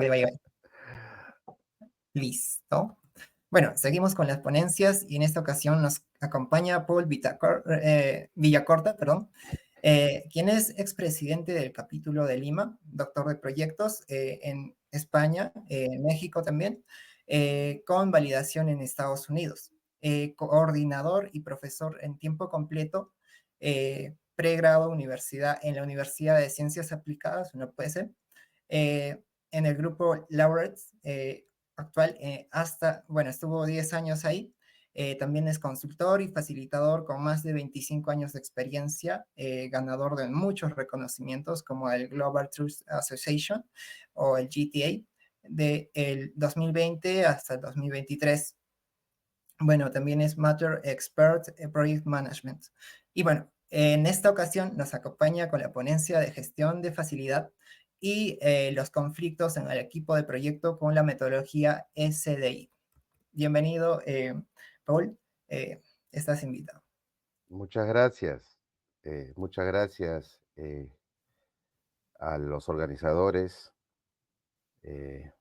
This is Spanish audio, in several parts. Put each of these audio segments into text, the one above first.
que le vaya bien. Listo. Bueno, seguimos con las ponencias y en esta ocasión nos acompaña Paul Villacorta, perdón, quien es expresidente del capítulo de Lima, doctor de proyectos en España, México también, con validación en Estados Unidos, coordinador y profesor en tiempo completo, pregrado en la Universidad de Ciencias Aplicadas, una UPS, en el grupo Laureates, actual bueno, estuvo 10 años ahí. También es consultor y facilitador con más de 25 años de experiencia, ganador de muchos reconocimientos como el Global Truth Association o el GTA del 2020 hasta el 2023. Bueno, también es Matter Expert Project Management. Y bueno, en esta ocasión nos acompaña con la ponencia de gestión de facilidad y los conflictos en el equipo de proyecto con la metodología SDI. Bienvenido, Paul. Estás invitado. Muchas gracias. Muchas gracias a los organizadores de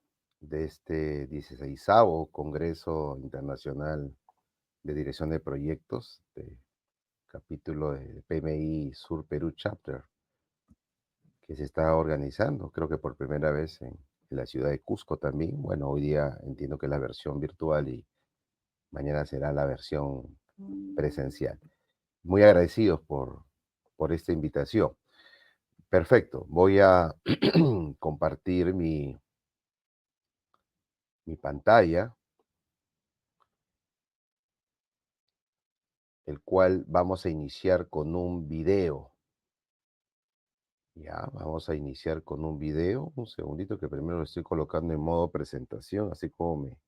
este 16º Congreso Internacional de Dirección de Proyectos, de capítulo de PMI Sur Perú Chapter, que se está organizando, creo que por primera vez en la ciudad de Cusco también. Bueno, hoy día entiendo que es la versión virtual y mañana será la versión presencial. Muy agradecidos por esta invitación. Perfecto, voy a compartir mi pantalla, el cual vamos a iniciar con un video. Ya, vamos a iniciar con un video. Un segundito que primero lo estoy colocando en modo presentación, así como me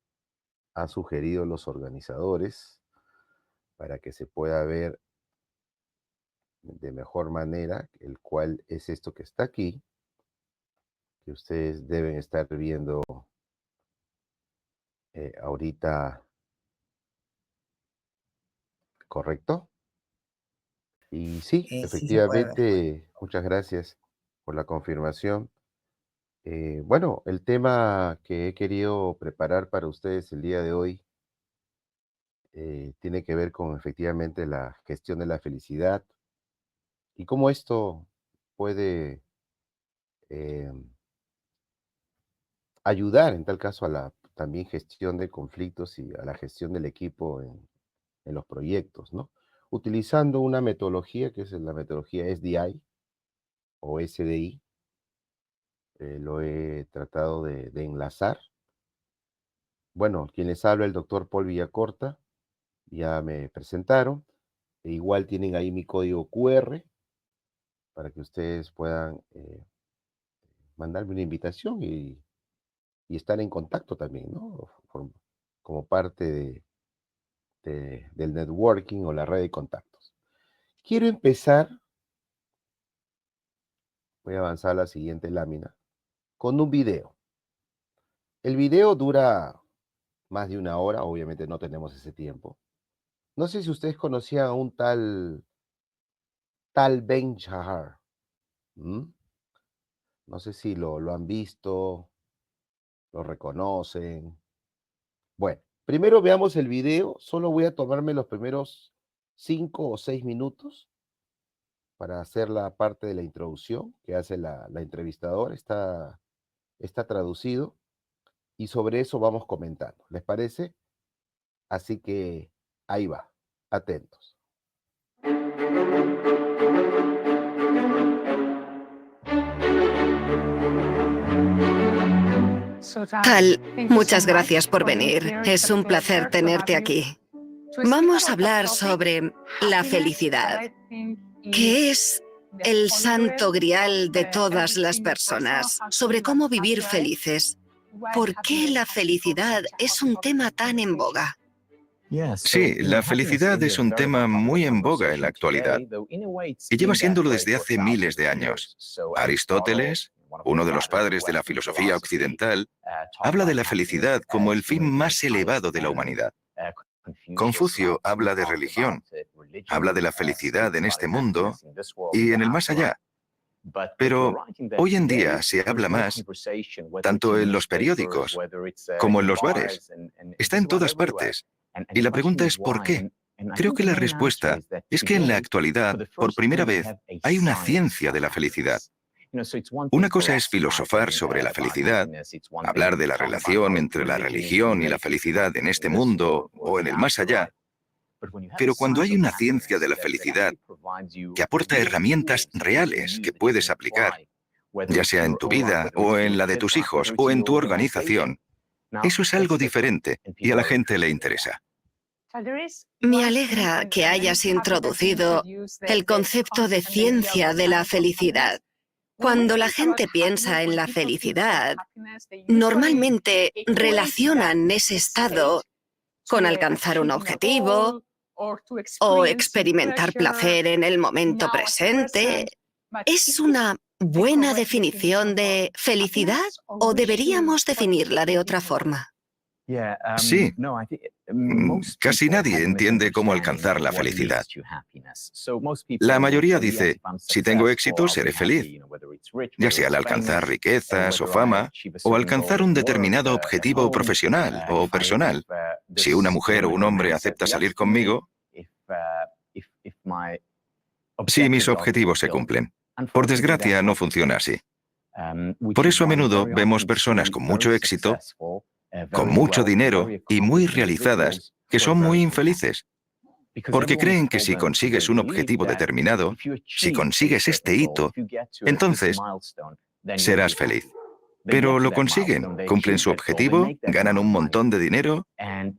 han sugerido los organizadores, para que se pueda ver de mejor manera, el cual es esto que está aquí, que ustedes deben estar viendo ahorita, ¿correcto? Y sí, Sí se puede ver. efectivamente, muchas gracias por la confirmación. Bueno, el tema que he querido preparar para ustedes el día de hoy tiene que ver con efectivamente la gestión de la felicidad y cómo esto puede eh, ayudar en tal caso a la también gestión de conflictos y a la gestión del equipo en los proyectos, ¿no? Utilizando una metodología que es la metodología SDI o SDI. Lo he tratado de enlazar. Bueno, quien les habla, el doctor Paul Villacorta, ya me presentaron. E igual tienen ahí mi código QR para que ustedes puedan mandarme una invitación y estar en contacto también, ¿no? Como parte del networking o la red de contactos. Quiero empezar, voy a avanzar a la siguiente lámina, con un video. El video dura más de 1 hora, obviamente no tenemos ese tiempo. No sé si ustedes conocían a un tal Ben Shahar. No sé si lo han visto, lo reconocen. Bueno, primero veamos el video. Solo voy a tomarme los primeros 5 o 6 minutos para hacer la parte de la introducción que hace la entrevistadora. Está traducido y sobre eso vamos comentando. ¿Les parece? Así que ahí va. Atentos. Tal, muchas gracias por venir. Es un placer tenerte aquí. Vamos a hablar sobre la felicidad, que es el santo grial de todas las personas, sobre cómo vivir felices. ¿Por qué la felicidad es un tema tan en boga? Sí, la felicidad es un tema muy en boga en la actualidad y lleva siéndolo desde hace miles de años. Aristóteles, uno de los padres de la filosofía occidental, habla de la felicidad como el fin más elevado de la humanidad. Confucio habla de religión, habla de la felicidad en este mundo y en el más allá. Pero hoy en día se habla más, tanto en los periódicos como en los bares. Está en todas partes. Y la pregunta es ¿por qué? Creo que la respuesta es que en la actualidad, por primera vez, hay una ciencia de la felicidad. Una cosa es filosofar sobre la felicidad, hablar de la relación entre la religión y la felicidad en este mundo o en el más allá, pero cuando hay una ciencia de la felicidad que aporta herramientas reales que puedes aplicar, ya sea en tu vida o en la de tus hijos o en tu organización, eso es algo diferente y a la gente le interesa. Me alegra que hayas introducido el concepto de ciencia de la felicidad. Cuando la gente piensa en la felicidad, normalmente relacionan ese estado con alcanzar un objetivo o experimentar placer en el momento presente. ¿Es una buena definición de felicidad o deberíamos definirla de otra forma? Sí, casi nadie entiende cómo alcanzar la felicidad. La mayoría dice, si tengo éxito, seré feliz, ya sea al alcanzar riquezas o fama, o alcanzar un determinado objetivo profesional o personal. Si una mujer o un hombre acepta salir conmigo, si mis objetivos se cumplen. Por desgracia, no funciona así. Por eso a menudo vemos personas con mucho éxito, con mucho dinero y muy realizadas, que son muy infelices, porque creen que si consigues un objetivo determinado, si consigues este hito, entonces serás feliz. Pero lo consiguen, cumplen su objetivo, ganan un montón de dinero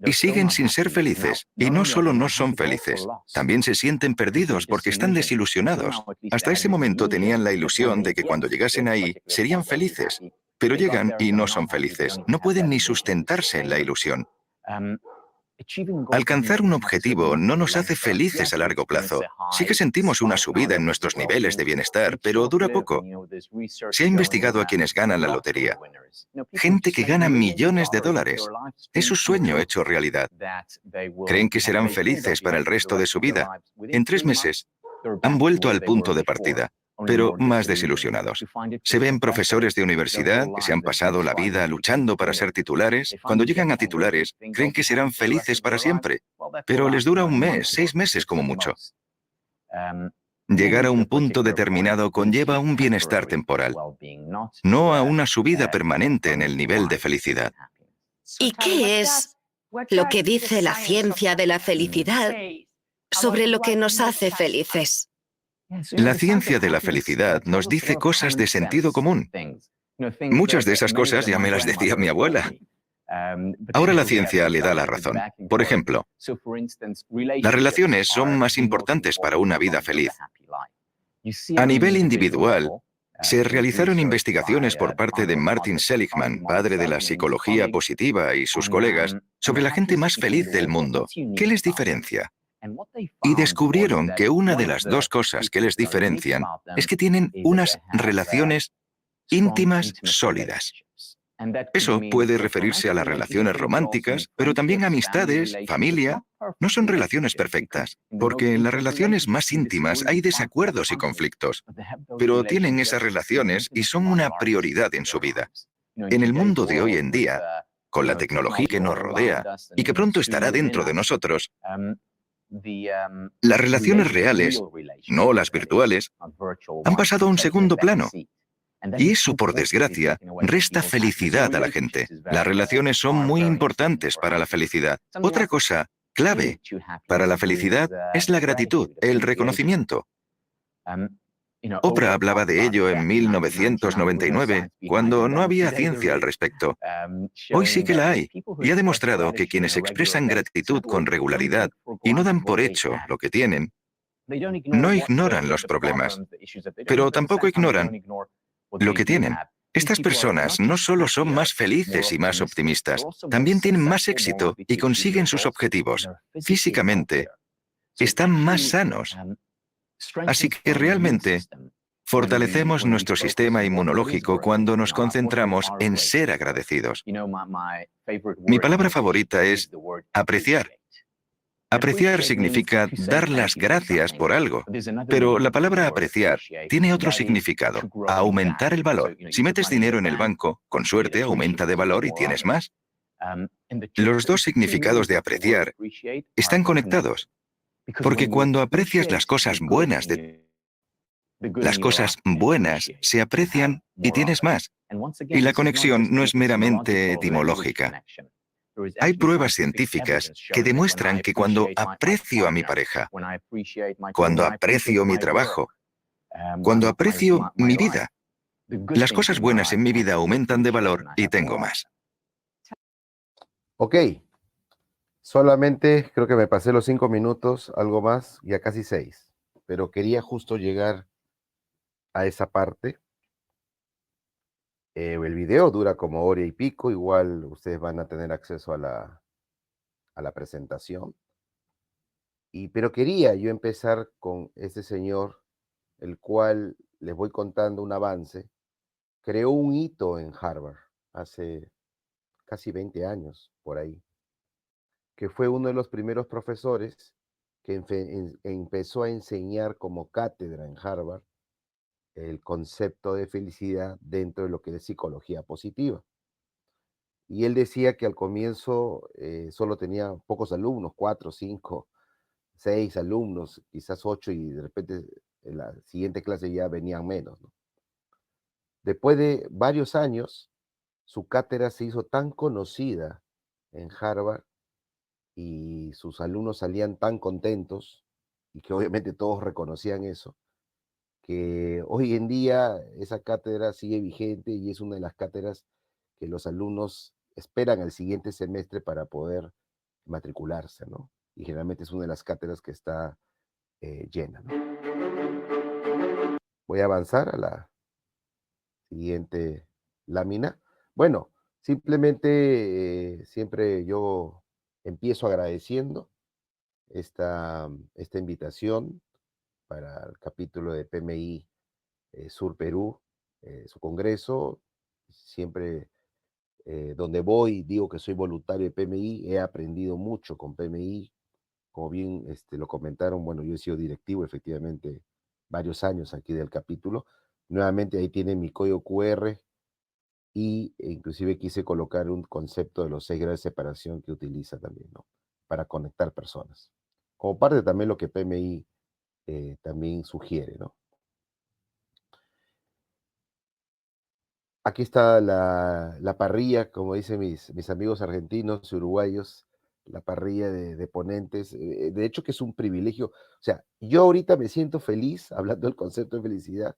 y siguen sin ser felices. Y no solo no son felices, también se sienten perdidos porque están desilusionados. Hasta ese momento tenían la ilusión de que cuando llegasen ahí serían felices, pero llegan y no son felices. No pueden ni sustentarse en la ilusión. Alcanzar un objetivo no nos hace felices a largo plazo. Sí que sentimos una subida en nuestros niveles de bienestar, pero dura poco. Se ha investigado a quienes ganan la lotería. Gente que gana millones de dólares. Es su sueño hecho realidad. Creen que serán felices para el resto de su vida. En 3 meses han vuelto al punto de partida, pero más desilusionados. Se ven profesores de universidad que se han pasado la vida luchando para ser titulares. Cuando llegan a titulares, creen que serán felices para siempre, pero les dura 1 mes, 6 meses como mucho. Llegar a un punto determinado conlleva un bienestar temporal, no a una subida permanente en el nivel de felicidad. ¿Y qué es lo que dice la ciencia de la felicidad sobre lo que nos hace felices? La ciencia de la felicidad nos dice cosas de sentido común. Muchas de esas cosas ya me las decía mi abuela. Ahora la ciencia le da la razón. Por ejemplo, las relaciones son más importantes para una vida feliz. A nivel individual, se realizaron investigaciones por parte de Martin Seligman, padre de la psicología positiva, y sus colegas, sobre la gente más feliz del mundo. ¿Qué les diferencia? Y descubrieron que una de las 2 cosas que les diferencian es que tienen unas relaciones íntimas sólidas. Eso puede referirse a las relaciones románticas, pero también amistades, familia. No son relaciones perfectas, porque en las relaciones más íntimas hay desacuerdos y conflictos, pero tienen esas relaciones y son una prioridad en su vida. En el mundo de hoy en día, con la tecnología que nos rodea y que pronto estará dentro de nosotros, las relaciones reales, no las virtuales, han pasado a un segundo plano. Y eso, por desgracia, resta felicidad a la gente. Las relaciones son muy importantes para la felicidad. Otra cosa clave para la felicidad es la gratitud, el reconocimiento. Oprah hablaba de ello en 1999, cuando no había ciencia al respecto. Hoy sí que la hay, y ha demostrado que quienes expresan gratitud con regularidad y no dan por hecho lo que tienen, no ignoran los problemas, pero tampoco ignoran lo que tienen. Estas personas no solo son más felices y más optimistas, también tienen más éxito y consiguen sus objetivos. Físicamente, están más sanos. Así que realmente fortalecemos nuestro sistema inmunológico cuando nos concentramos en ser agradecidos. Mi palabra favorita es apreciar. Apreciar significa dar las gracias por algo, pero la palabra apreciar tiene otro significado, aumentar el valor. Si metes dinero en el banco, con suerte aumenta de valor y tienes más. Los dos significados de apreciar están conectados, porque cuando aprecias las cosas buenas se aprecian y tienes más. Y la conexión no es meramente etimológica. Hay pruebas científicas que demuestran que cuando aprecio a mi pareja, cuando aprecio mi trabajo, cuando aprecio mi vida, las cosas buenas en mi vida aumentan de valor y tengo más. Ok, solamente creo que me pasé los 5 minutos, algo más, ya casi 6, pero quería justo llegar a esa parte. El video dura como hora y pico, igual ustedes van a tener acceso a la presentación. Pero quería yo empezar con este señor, el cual les voy contando un avance. Creó un hito en Harvard hace casi 20 años, por ahí, que fue uno de los primeros profesores que empezó a enseñar como cátedra en Harvard el concepto de felicidad dentro de lo que es psicología positiva. Y él decía que al comienzo solo tenía pocos alumnos, 4, 5, 6 alumnos, quizás 8, y de repente en la siguiente clase ya venían menos, ¿no? Después de varios años, su cátedra se hizo tan conocida en Harvard y sus alumnos salían tan contentos, y que obviamente todos reconocían eso, que hoy en día esa cátedra sigue vigente y es una de las cátedras que los alumnos esperan al siguiente semestre para poder matricularse, ¿no? Y generalmente es una de las cátedras que está llena, ¿no? Voy a avanzar a la siguiente lámina. Bueno, simplemente siempre yo empiezo agradeciendo esta invitación para el capítulo de PMI Sur Perú, su congreso. Siempre donde voy digo que soy voluntario de PMI, he aprendido mucho con PMI, como bien lo comentaron. Bueno, yo he sido directivo efectivamente varios años aquí del capítulo. Nuevamente ahí tienen mi código QR y inclusive quise colocar un concepto de los 6 grados de separación que utiliza también, ¿no? Para conectar personas. Como parte también lo que PMI también sugiere, ¿no? Aquí está la parrilla, como dicen mis amigos argentinos y uruguayos, la parrilla de ponentes. De hecho, que es un privilegio. O sea, yo ahorita me siento feliz hablando del concepto de felicidad,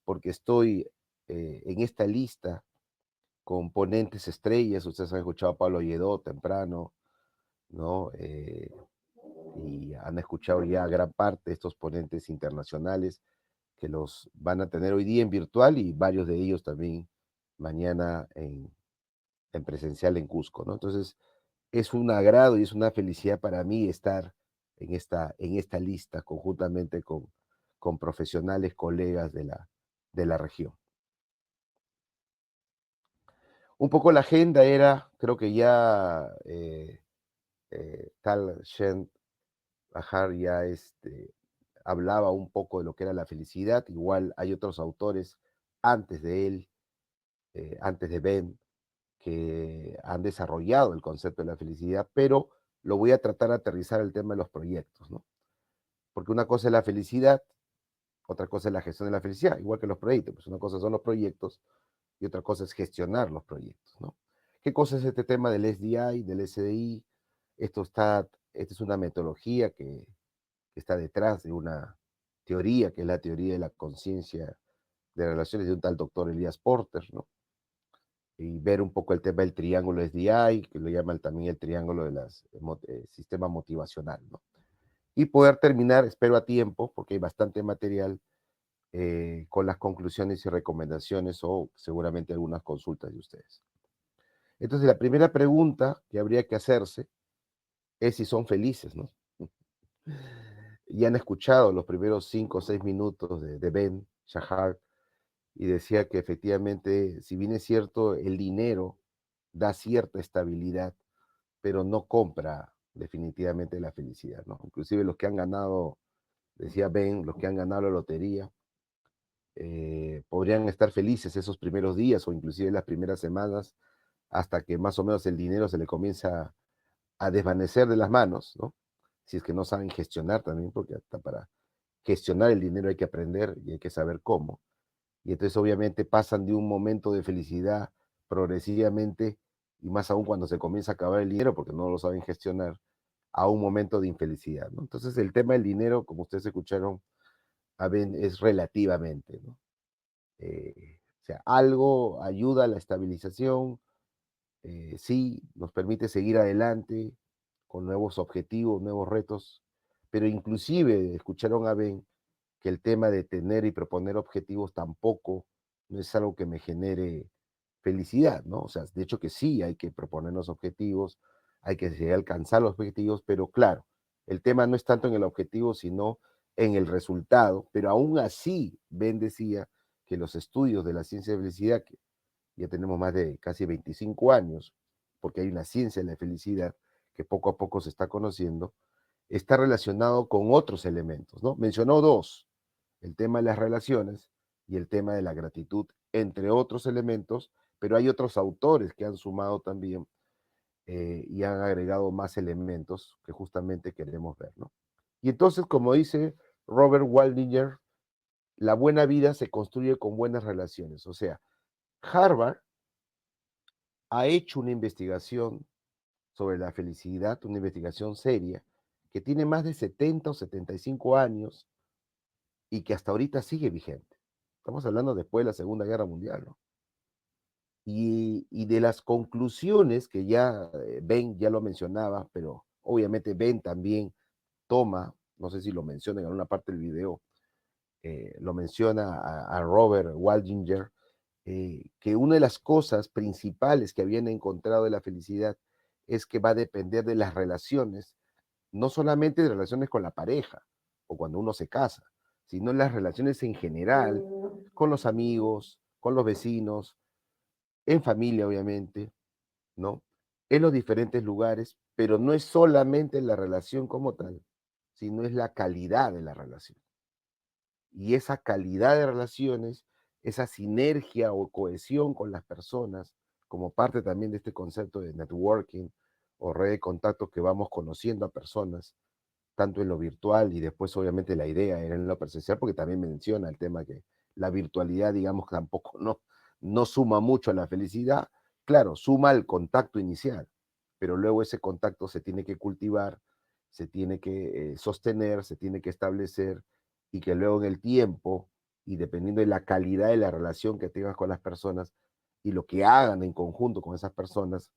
porque estoy en esta lista con ponentes estrellas. Ustedes han escuchado a Pablo Lledó temprano, ¿no? Y han escuchado ya gran parte de estos ponentes internacionales que los van a tener hoy día en virtual y varios de ellos también mañana en presencial en Cusco, ¿no? Entonces, es un agrado y es una felicidad para mí estar en esta lista conjuntamente con profesionales, colegas de la región. Un poco la agenda era, creo que ya Tal Shen Bahar ya hablaba un poco de lo que era la felicidad. Igual hay otros autores antes de él, antes de Ben, que han desarrollado el concepto de la felicidad, pero lo voy a tratar de aterrizar el tema de los proyectos, ¿no? Porque una cosa es la felicidad, otra cosa es la gestión de la felicidad, igual que los proyectos. Pues una cosa son los proyectos y otra cosa es gestionar los proyectos, ¿no? ¿Qué cosa es este tema del SDI, del SDI? Esta es una metodología que está detrás de una teoría, que es la teoría de la conciencia de relaciones de un tal doctor Elías Porter, ¿no? Y ver un poco el tema del triángulo SDI, que lo llaman también el triángulo de sistema motivacional, ¿no? Y poder terminar, espero a tiempo, porque hay bastante material, con las conclusiones y recomendaciones o seguramente algunas consultas de ustedes. Entonces, la primera pregunta que habría que hacerse es si son felices, ¿no? Ya han escuchado los primeros 5 o 6 minutos de Ben Shahar, y decía que efectivamente, si bien es cierto, el dinero da cierta estabilidad, pero no compra definitivamente la felicidad, ¿no? Inclusive los que han ganado, decía Ben, los que han ganado la lotería, podrían estar felices esos primeros días o inclusive las primeras semanas hasta que más o menos el dinero se le comienza a desvanecer de las manos, ¿no? Si es que no saben gestionar también, porque hasta para gestionar el dinero hay que aprender y hay que saber cómo. Y entonces obviamente pasan de un momento de felicidad progresivamente, y más aún cuando se comienza a acabar el dinero porque no lo saben gestionar, a un momento de infelicidad, ¿no? Entonces el tema del dinero, como ustedes escucharon, es relativamente, ¿no? O sea, algo ayuda a la estabilización, sí, nos permite seguir adelante con nuevos objetivos, nuevos retos, pero inclusive escucharon a Ben que el tema de tener y proponer objetivos tampoco no es algo que me genere felicidad, ¿no? O sea, de hecho que sí, hay que proponernos objetivos, hay que llegar a alcanzar los objetivos, pero claro, el tema no es tanto en el objetivo, sino en el resultado, pero aún así, Ben decía que los estudios de la ciencia de felicidad, que ya tenemos más de casi 25 años, porque hay una ciencia de la felicidad que poco a poco se está conociendo, está relacionado con otros elementos, ¿no? Mencionó dos, el tema de las relaciones y el tema de la gratitud, entre otros elementos, pero hay otros autores que han sumado también y han agregado más elementos que justamente queremos ver, ¿no? Y entonces, como dice Robert Waldinger, la buena vida se construye con buenas relaciones. O sea, Harvard ha hecho una investigación sobre la felicidad, una investigación seria, que tiene más de 70 o 75 años y que hasta ahorita sigue vigente. Estamos hablando después de la Segunda Guerra Mundial, ¿no? Y de las conclusiones que ya Ben ya lo mencionaba, pero obviamente Ben también toma, no sé si lo menciona en alguna parte del video, lo menciona a Robert Waldinger, que una de las cosas principales que habían encontrado de la felicidad es que va a depender de las relaciones, no solamente de relaciones con la pareja o cuando uno se casa, sino las relaciones en general, con los amigos, con los vecinos, en familia, obviamente, ¿no? En los diferentes lugares, pero no es solamente la relación como tal, sino es la calidad de la relación. Y esa calidad de relaciones, esa sinergia o cohesión con las personas, como parte también de este concepto de networking o red de contactos que vamos conociendo a personas, tanto en lo virtual y después obviamente la idea era en lo presencial, porque también menciona el tema que la virtualidad, digamos, tampoco no suma mucho a la felicidad. Claro, suma al contacto inicial, pero luego ese contacto se tiene que cultivar, se tiene que sostener, se tiene que establecer y que luego en el tiempo y dependiendo de la calidad de la relación que tengas con las personas y lo que hagan en conjunto con esas personas,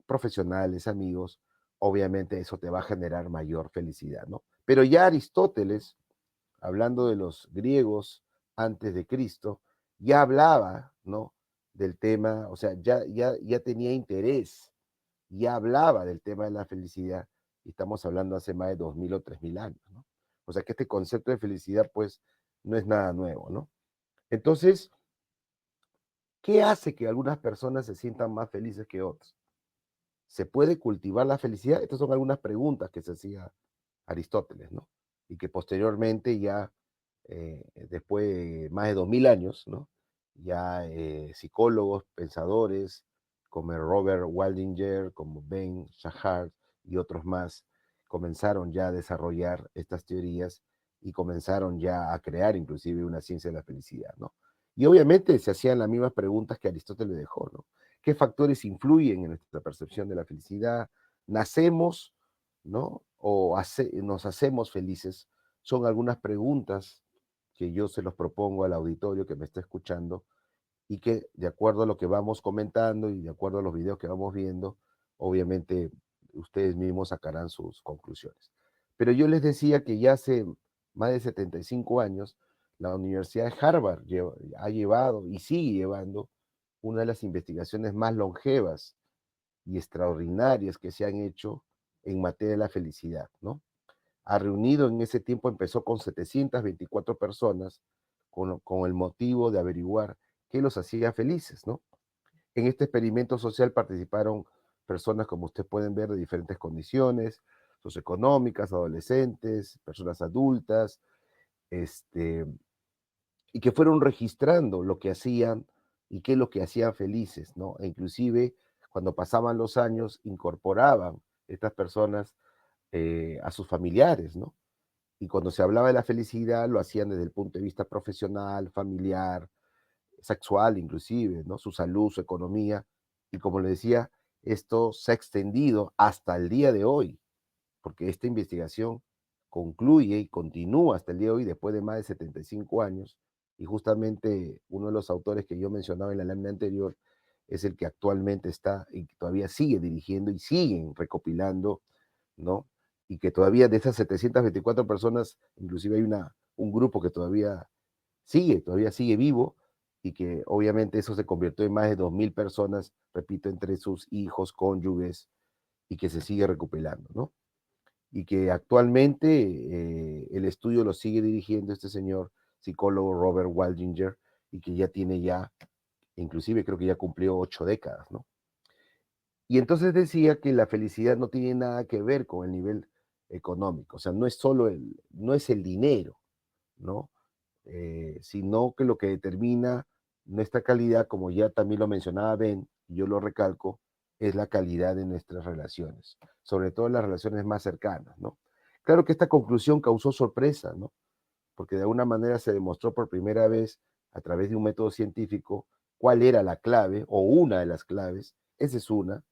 profesionales, amigos, obviamente eso te va a generar mayor felicidad, ¿no? Pero ya Aristóteles, hablando de los griegos antes de Cristo, ya hablaba, ¿no? Del tema, o sea, ya tenía interés, ya hablaba del tema de la felicidad, y estamos hablando hace más de 2000 o 3000 años, ¿no? O sea que este concepto de felicidad, pues, no es nada nuevo, ¿no? Entonces, ¿qué hace que algunas personas se sientan más felices que otras? ¿Se puede cultivar la felicidad? Estas son algunas preguntas que se hacía Aristóteles, ¿no? Y que posteriormente ya, después de más de 2000 años, ¿no? Ya psicólogos, pensadores, como Robert Waldinger, como Ben Shahar y otros más, comenzaron ya a desarrollar estas teorías y comenzaron ya a crear inclusive una ciencia de la felicidad, ¿no? Y obviamente se hacían las mismas preguntas que Aristóteles dejó, ¿no? ¿Qué factores influyen en nuestra percepción de la felicidad? ¿Nacemos, no? ¿O nos hacemos felices? Son algunas preguntas que yo se los propongo al auditorio que me está escuchando y que de acuerdo a lo que vamos comentando y de acuerdo a los videos que vamos viendo, obviamente ustedes mismos sacarán sus conclusiones. Pero yo les decía que ya hace más de 75 años, la Universidad de Harvard ha llevado y sigue llevando una de las investigaciones más longevas y extraordinarias que se han hecho en materia de la felicidad, ¿no? Ha reunido en ese tiempo, empezó con 724 personas con el motivo de averiguar qué los hacía felices, ¿no? En este experimento social participaron personas, como ustedes pueden ver, de diferentes condiciones, socioeconómicas, adolescentes, personas adultas, y que fueron registrando lo que hacían y qué es lo que hacían felices, ¿no? E inclusive, cuando pasaban los años, incorporaban estas personas a sus familiares, ¿no? Y cuando se hablaba de la felicidad, lo hacían desde el punto de vista profesional, familiar, sexual inclusive, ¿no? Su salud, su economía. Y como le decía, esto se ha extendido hasta el día de hoy, porque esta investigación concluye y continúa hasta el día de hoy, después de más de 75 años, y justamente uno de los autores que yo mencionaba en la lámina anterior es el que actualmente está y que todavía sigue dirigiendo y siguen recopilando, ¿no? Y que todavía de esas 724 personas, inclusive hay un grupo que todavía sigue vivo, y que obviamente eso se convirtió en más de 2000 personas, repito, entre sus hijos, cónyuges, y que se sigue recopilando, ¿no? Y que actualmente el estudio lo sigue dirigiendo este señor psicólogo Robert Waldinger, y que ya tiene inclusive creo que ya cumplió 8 décadas, ¿no? Y entonces decía que la felicidad no tiene nada que ver con el nivel económico, o sea, no es el dinero, ¿no? Sino que lo que determina nuestra calidad, como ya también lo mencionaba Ben, y yo lo recalco, es la calidad de nuestras relaciones, sobre todo las relaciones más cercanas, ¿no? Claro que esta conclusión causó sorpresa, ¿no? Porque de alguna manera se demostró por primera vez a través de un método científico cuál era la clave o una de las claves. Esa es una,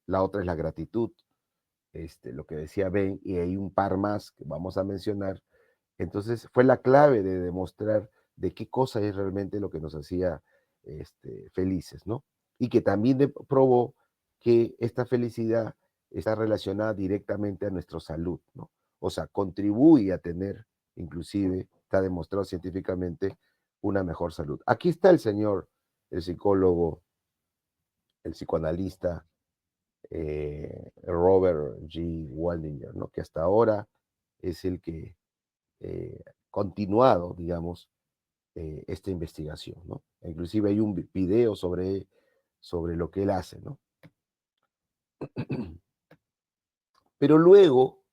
la otra es la gratitud, lo que decía Ben, y hay un par más que vamos a mencionar. Entonces fue la clave de demostrar de qué cosa es realmente lo que nos hacía felices, ¿no? Y que también probó que esta felicidad está relacionada directamente a nuestra salud, ¿no? O sea, contribuye a tener, inclusive, está demostrado científicamente, una mejor salud. Aquí está el señor, el psicólogo, el psicoanalista Robert G. Waldinger, ¿no? Que hasta ahora es el que continuado, digamos, esta investigación, ¿no? Inclusive hay un video sobre lo que él hace, ¿no? Pero luego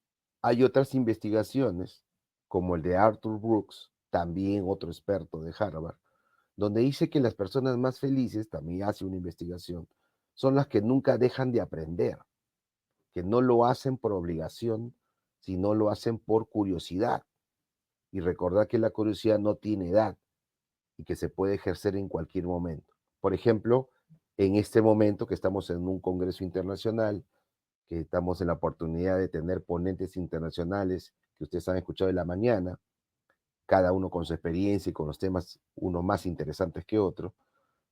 hay otras investigaciones, como el de Arthur Brooks, también otro experto de Harvard, donde dice que las personas más felices, también hace una investigación, son las que nunca dejan de aprender, que no lo hacen por obligación, sino lo hacen por curiosidad. Y recordar que la curiosidad no tiene edad y que se puede ejercer en cualquier momento. Por ejemplo, en este momento que estamos en un congreso internacional, que estamos en la oportunidad de tener ponentes internacionales que ustedes han escuchado en la mañana, cada uno con su experiencia y con los temas, uno más interesantes que otro,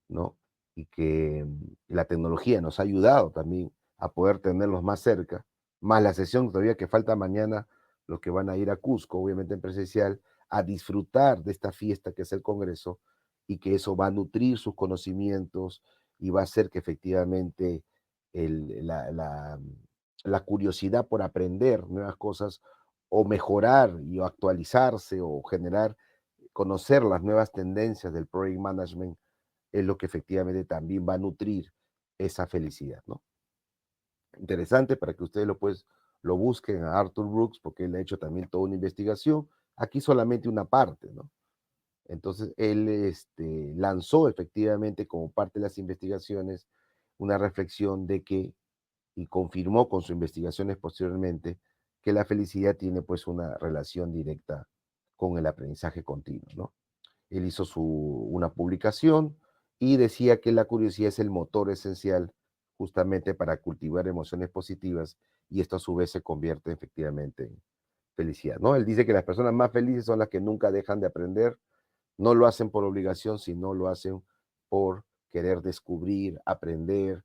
¿no? Y que la tecnología nos ha ayudado también a poder tenerlos más cerca, más la sesión todavía que falta mañana, los que van a ir a Cusco, obviamente en presencial, a disfrutar de esta fiesta que es el Congreso, y que eso va a nutrir sus conocimientos y va a hacer que efectivamente la curiosidad por aprender nuevas cosas o mejorar y o actualizarse o generar, conocer las nuevas tendencias del project management es lo que efectivamente también va a nutrir esa felicidad, ¿no? Interesante para que ustedes lo busquen a Arthur Brooks, porque él ha hecho también toda una investigación. Aquí solamente una parte, ¿no? Entonces, él lanzó efectivamente como parte de las investigaciones una reflexión de que, y confirmó con sus investigaciones posteriormente, que la felicidad tiene pues una relación directa con el aprendizaje continuo, ¿no? Él hizo una publicación y decía que la curiosidad es el motor esencial justamente para cultivar emociones positivas, y esto a su vez se convierte efectivamente en felicidad, ¿no? Él dice que las personas más felices son las que nunca dejan de aprender, no lo hacen por obligación, sino lo hacen por querer descubrir, aprender,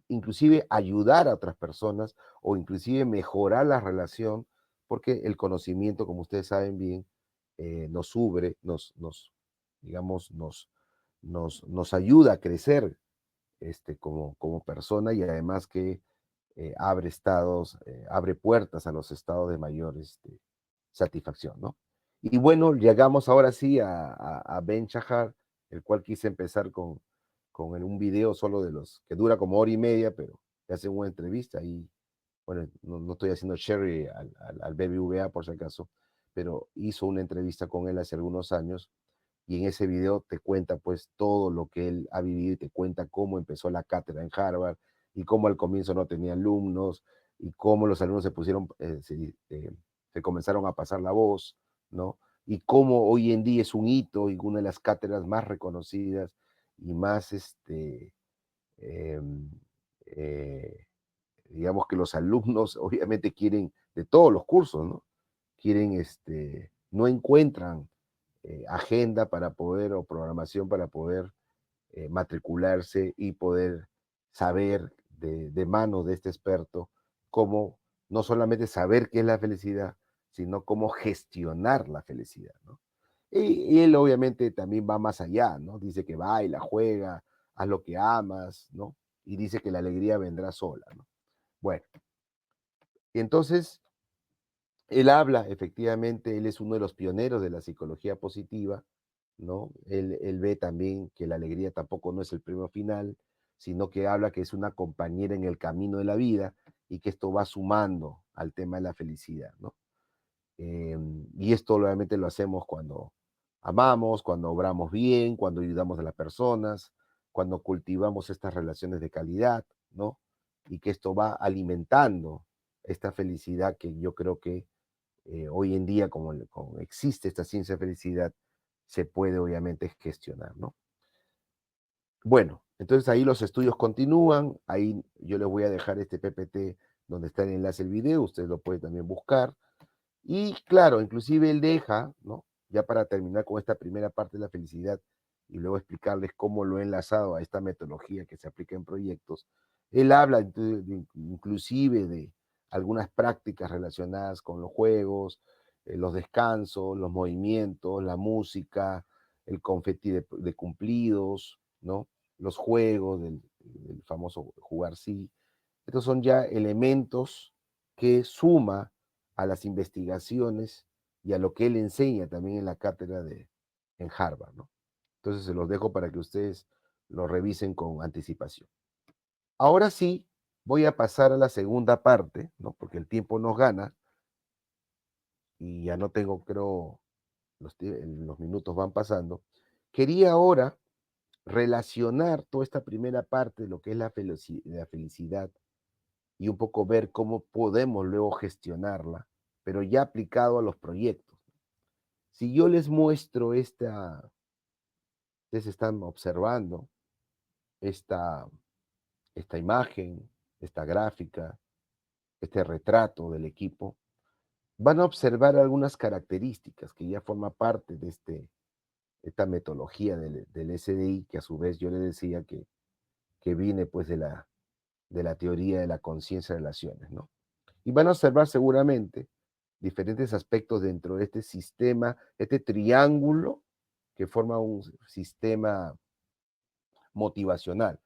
inclusive ayudar a otras personas o inclusive mejorar la relación, porque el conocimiento, como ustedes saben bien, nos ubre, digamos, nos ayuda a crecer como persona, y además que abre puertas a los estados de mayor satisfacción, ¿no? Y bueno, llegamos ahora sí a Ben Shahar, el cual quise empezar con un video solo que dura como hora y media, pero que hace una entrevista, y bueno, no estoy haciendo Sherry al BBVA por si acaso, pero hizo una entrevista con él hace algunos años y en ese video te cuenta pues todo lo que él ha vivido y te cuenta cómo empezó la cátedra en Harvard y cómo al comienzo no tenía alumnos y cómo los alumnos se pusieron, se comenzaron a pasar la voz, ¿no? Y cómo hoy en día es un hito y una de las cátedras más reconocidas y más, em, eh, digamos que los alumnos obviamente quieren, de todos los cursos, ¿no? Quieren, no encuentran agenda para poder o programación para poder matricularse y poder saber de mano de este experto cómo no solamente saber qué es la felicidad, sino cómo gestionar la felicidad, ¿no? Y él obviamente también va más allá, ¿no? Dice que baila, juega, haz lo que amas, ¿no? Y dice que la alegría vendrá sola, ¿no? Bueno, y entonces él habla, efectivamente, él es uno de los pioneros de la psicología positiva, ¿no? Él ve también que la alegría tampoco no es el premio final, sino que habla que es una compañera en el camino de la vida y que esto va sumando al tema de la felicidad, ¿no? Y esto obviamente lo hacemos cuando amamos, cuando obramos bien, cuando ayudamos a las personas, cuando cultivamos estas relaciones de calidad, ¿no? Y que esto va alimentando esta felicidad que yo creo que hoy en día, como existe esta ciencia de felicidad, se puede obviamente gestionar, ¿no? Bueno, entonces ahí los estudios continúan, ahí yo les voy a dejar este PPT donde está el enlace del video, ustedes lo pueden también buscar. Y claro, inclusive él deja, ¿no? Ya para terminar con esta primera parte de la felicidad y luego explicarles cómo lo he enlazado a esta metodología que se aplica en proyectos, él habla inclusive de algunas prácticas relacionadas con los juegos, los descansos, los movimientos, la música, el confeti de cumplidos, ¿no? Los juegos del famoso jugar sí. Estos son ya elementos que suma a las investigaciones y a lo que él enseña también en la cátedra en Harvard, ¿no? Entonces se los dejo para que ustedes lo revisen con anticipación. Ahora sí, voy a pasar a la segunda parte, ¿no? Porque el tiempo nos gana y ya no tengo, creo, los minutos van pasando. Quería ahora relacionar toda esta primera parte de lo que es la felicidad y un poco ver cómo podemos luego gestionarla, pero ya aplicado a los proyectos. Si yo les muestro ustedes están observando esta, esta imagen, esta gráfica, este retrato del equipo, van a observar algunas características que ya forman parte de esta metodología del SDI, que a su vez yo le decía que viene pues de la teoría de la conciencia de relaciones, ¿no? Y van a observar seguramente diferentes aspectos dentro de este sistema, este triángulo que forma un sistema motivacional,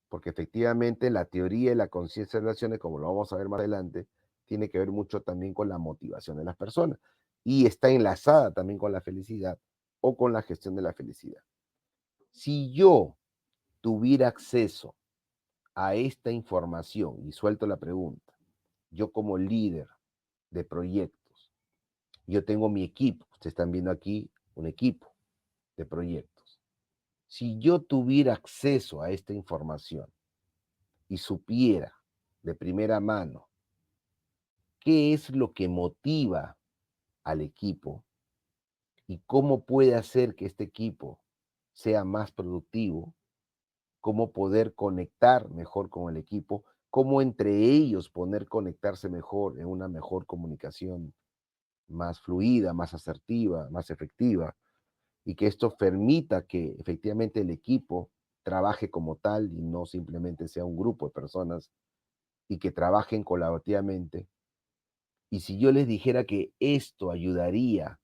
porque efectivamente la teoría de la conciencia de relaciones, como lo vamos a ver más adelante, tiene que ver mucho también con la motivación de las personas y está enlazada también con la felicidad o con la gestión de la felicidad. Si yo tuviera acceso a esta información, y suelto la pregunta, yo como líder de proyectos, yo tengo mi equipo, ustedes están viendo aquí un equipo de proyectos. Si yo tuviera acceso a esta información y supiera de primera mano qué es lo que motiva al equipo y cómo puede hacer que este equipo sea más productivo, cómo poder conectar mejor con el equipo, cómo entre ellos poder conectarse mejor en una mejor comunicación más fluida, más asertiva, más efectiva, y que esto permita que efectivamente el equipo trabaje como tal y no simplemente sea un grupo de personas y que trabajen colaborativamente. Y si yo les dijera que esto ayudaría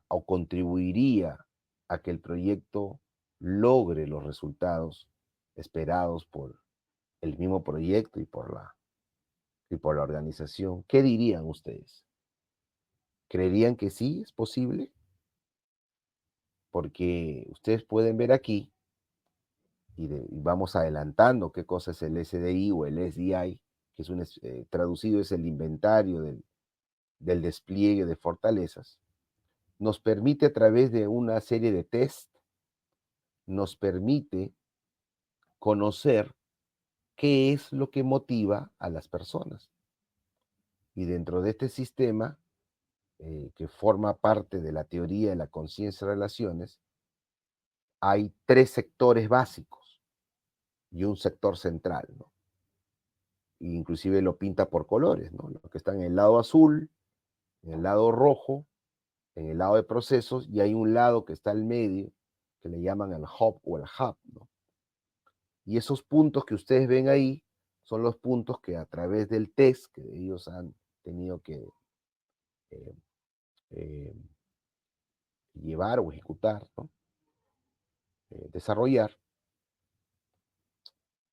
o contribuiría a que el proyecto logre los resultados esperados por el mismo proyecto y por la organización, ¿qué dirían ustedes? ¿Creerían que sí es posible? Porque ustedes pueden ver aquí, y vamos adelantando qué cosa es el SDI o el SDI, que es traducido es el inventario del despliegue de fortalezas, nos permite a través de una serie de test, nos permite conocer qué es lo que motiva a las personas. Y dentro de este sistema, que forma parte de la teoría de la conciencia de relaciones, hay 3 sectores básicos y un sector central, ¿no? Inclusive lo pinta por colores, ¿no? Los que están en el lado azul, en el lado rojo, en el lado de procesos, y hay un lado que está al medio, que le llaman el hub o el hub, ¿no? Y esos puntos que ustedes ven ahí son los puntos que a través del test que ellos han tenido que eh, eh, llevar o ejecutar, ¿no? Desarrollar,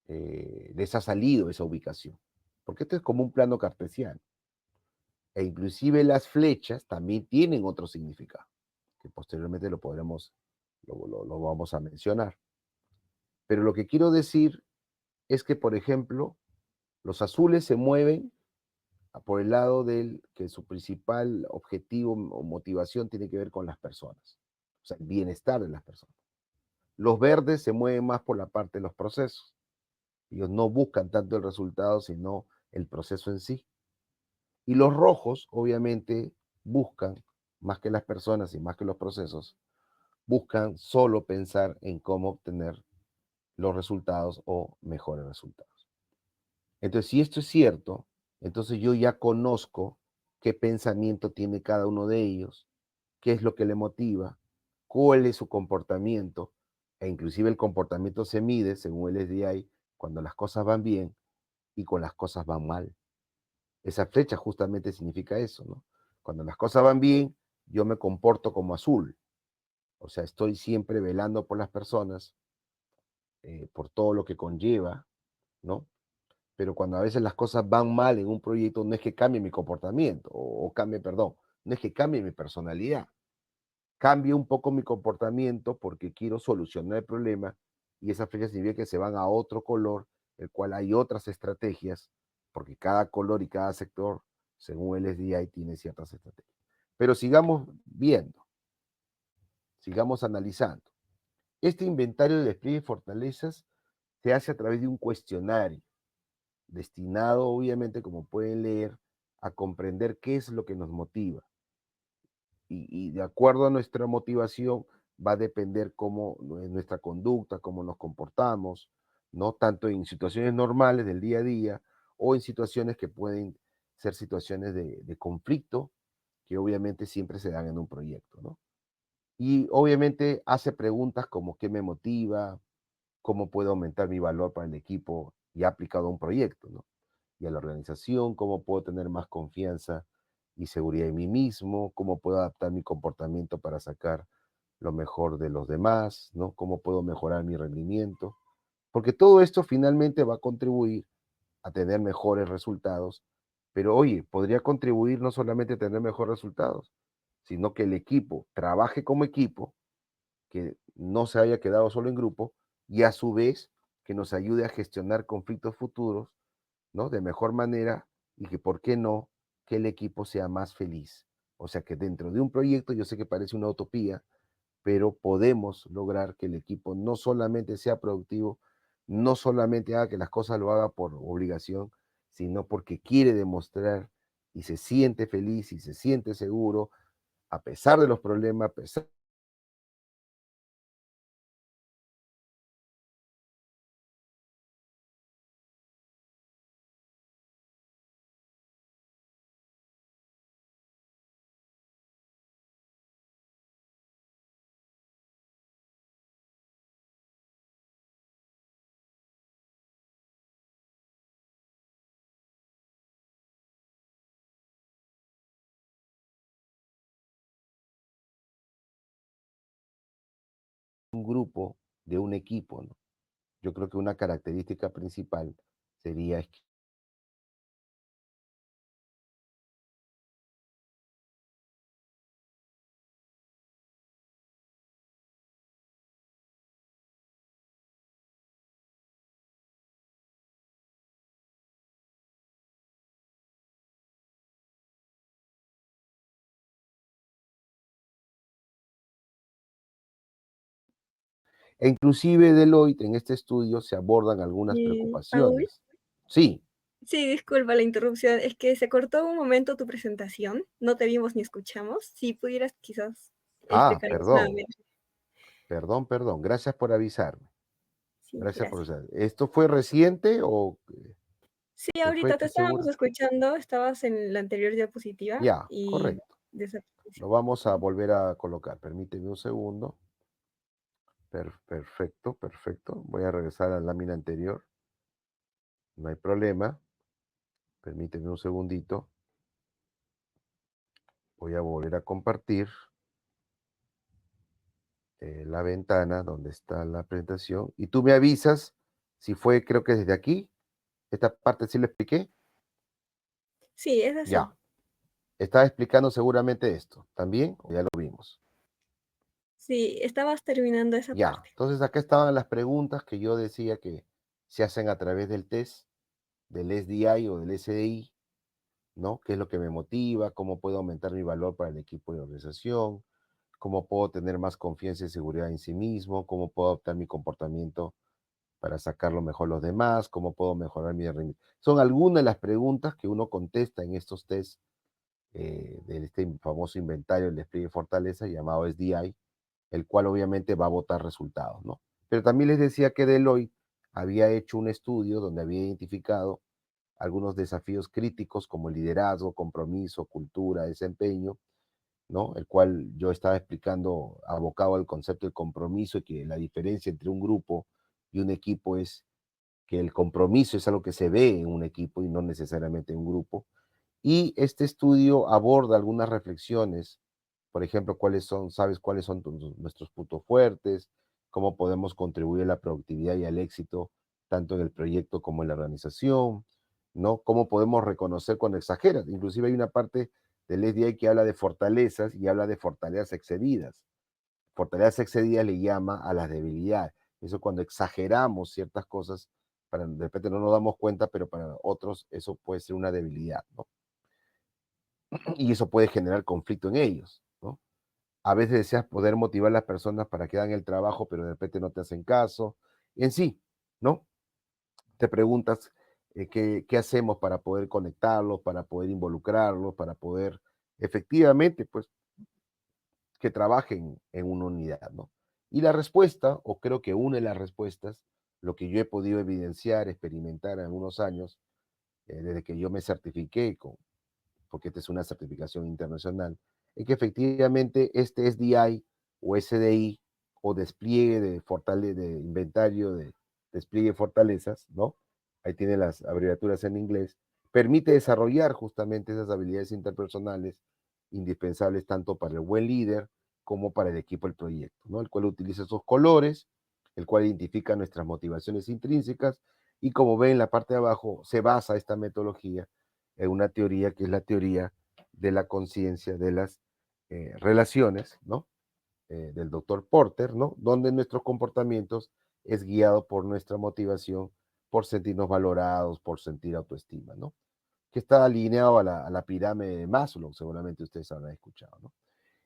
les ha salido esa ubicación. Porque esto es como un plano cartesiano. E inclusive las flechas también tienen otro significado, que posteriormente lo vamos a mencionar. Pero lo que quiero decir es que, por ejemplo, los azules se mueven por el lado del que su principal objetivo o motivación tiene que ver con las personas, o sea, el bienestar de las personas. Los verdes se mueven más por la parte de los procesos. Ellos no buscan tanto el resultado, sino el proceso en sí. Y los rojos, obviamente, buscan, más que las personas y más que los procesos, buscan solo pensar en cómo obtener los resultados o mejores resultados. Entonces, si esto es cierto, entonces yo ya conozco qué pensamiento tiene cada uno de ellos, qué es lo que le motiva, cuál es su comportamiento, e inclusive el comportamiento se mide, según el SDI, cuando las cosas van bien y cuando las cosas van mal. Esa flecha justamente significa eso, ¿no? Cuando las cosas van bien, yo me comporto como azul, o sea, estoy siempre velando por las personas, por todo lo que conlleva, ¿no? Pero cuando a veces las cosas van mal en un proyecto, no es que cambie mi comportamiento, o cambie, perdón, no es que cambie mi personalidad, cambie un poco mi comportamiento porque quiero solucionar el problema y esas flechas significa que se van a otro color, el cual hay otras estrategias, porque cada color y cada sector, según el SDI, tiene ciertas estrategias. Pero sigamos viendo, sigamos analizando. Este inventario de despliegue de fortalezas se hace a través de un cuestionario destinado, obviamente, como pueden leer, a comprender qué es lo que nos motiva. Y de acuerdo a nuestra motivación va a depender cómo nuestra conducta, cómo nos comportamos, ¿no? Tanto en situaciones normales del día a día o en situaciones que pueden ser situaciones de conflicto, que obviamente siempre se dan en un proyecto, ¿no? Y obviamente hace preguntas como qué me motiva, cómo puedo aumentar mi valor para el equipo y aplicado a un proyecto, ¿no? Y a la organización, cómo puedo tener más confianza y seguridad en mí mismo, cómo puedo adaptar mi comportamiento para sacar lo mejor de los demás, ¿no? Cómo puedo mejorar mi rendimiento, porque todo esto finalmente va a contribuir a tener mejores resultados, pero oye, podría contribuir no solamente a tener mejores resultados, sino que el equipo trabaje como equipo, que no se haya quedado solo en grupo y a su vez que nos ayude a gestionar conflictos futuros, ¿no? De mejor manera y que, ¿por qué no?, que el equipo sea más feliz. O sea que dentro de un proyecto, yo sé que parece una utopía, pero podemos lograr que el equipo no solamente sea productivo, no solamente haga que las cosas lo haga por obligación, sino porque quiere demostrar y se siente feliz y se siente seguro, a pesar de los problemas, a pesar un grupo de un equipo, ¿no? Yo creo que una característica principal sería E inclusive Deloitte en este estudio se abordan algunas Paul, preocupaciones. Sí, sí, disculpa la interrupción, es que se cortó un momento tu presentación, no te vimos ni escuchamos. Si pudieras quizás explicarnos perdón, nuevamente. perdón, gracias por avisarme. Sí, Gracias por gracias. avisarme. ¿Esto fue reciente o Sí, qué fue? ahorita te ¿Qué estábamos seguro? escuchando, estabas en la anterior diapositiva Ya, y correcto. desapareció. Lo vamos a volver a colocar. Permíteme un segundo. Perfecto, perfecto. Voy a regresar a la lámina anterior. No hay problema. Permíteme un segundito. Voy a volver a compartir la ventana donde está la presentación. Y tú me avisas si fue, creo que desde aquí. Esta parte sí lo expliqué. Sí, es así. Ya. Estaba explicando seguramente esto. ¿También? ¿O ya lo vimos? Sí, estabas terminando esa Ya. parte. Entonces acá estaban las preguntas que yo decía que se hacen a través del test, del SDI o del SDI, ¿no? ¿Qué es lo que me motiva? ¿Cómo puedo aumentar mi valor para el equipo y la organización? ¿Cómo puedo tener más confianza y seguridad en sí mismo? ¿Cómo puedo adaptar mi comportamiento para sacarlo mejor los demás? ¿Cómo puedo mejorar mi rendimiento? Son algunas de las preguntas que uno contesta en estos tests de este famoso inventario del despliegue de fortaleza llamado SDI, el cual obviamente va a botar resultados, ¿no? Pero también les decía que Deloitte había hecho un estudio donde había identificado algunos desafíos críticos como liderazgo, compromiso, cultura, desempeño, ¿no? El cual yo estaba explicando abocado al concepto del compromiso y que la diferencia entre un grupo y un equipo es que el compromiso es algo que se ve en un equipo y no necesariamente en un grupo. Y este estudio aborda algunas reflexiones, por ejemplo, sabes cuáles son nuestros puntos fuertes, cómo podemos contribuir a la productividad y al éxito, tanto en el proyecto como en la organización, ¿no? Cómo podemos reconocer cuando exageras. Inclusive hay una parte del SDI que habla de fortalezas y habla de fortalezas excedidas. Fortalezas excedidas le llama a las debilidades. Eso cuando exageramos ciertas cosas, de repente no nos damos cuenta, pero para otros eso puede ser una debilidad, ¿no? Y eso puede generar conflicto en ellos, ¿no? A veces deseas poder motivar a las personas para que hagan el trabajo, pero de repente no te hacen caso. En sí, ¿no? Te preguntas qué hacemos para poder conectarlos, para poder involucrarlos, para poder efectivamente, pues, que trabajen en una unidad, ¿no? Y la respuesta, o creo que una de las respuestas, lo que yo he podido evidenciar, experimentar en algunos años, desde que yo me certifiqué porque esta es una certificación internacional, es que efectivamente este SDI o SDI o despliegue de inventario de despliegue de fortalezas, ¿no? Ahí tiene las abreviaturas en inglés, permite desarrollar justamente esas habilidades interpersonales indispensables tanto para el buen líder como para el equipo del proyecto, ¿no? El cual utiliza esos colores, el cual identifica nuestras motivaciones intrínsecas y como ven en la parte de abajo, se basa esta metodología en una teoría que es la teoría de la conciencia de las relaciones, ¿no? Del doctor Porter, ¿no? Donde nuestros comportamientos es guiado por nuestra motivación, por sentirnos valorados, por sentir autoestima, ¿no? Que está alineado a la pirámide de Maslow, seguramente ustedes habrán escuchado, ¿no?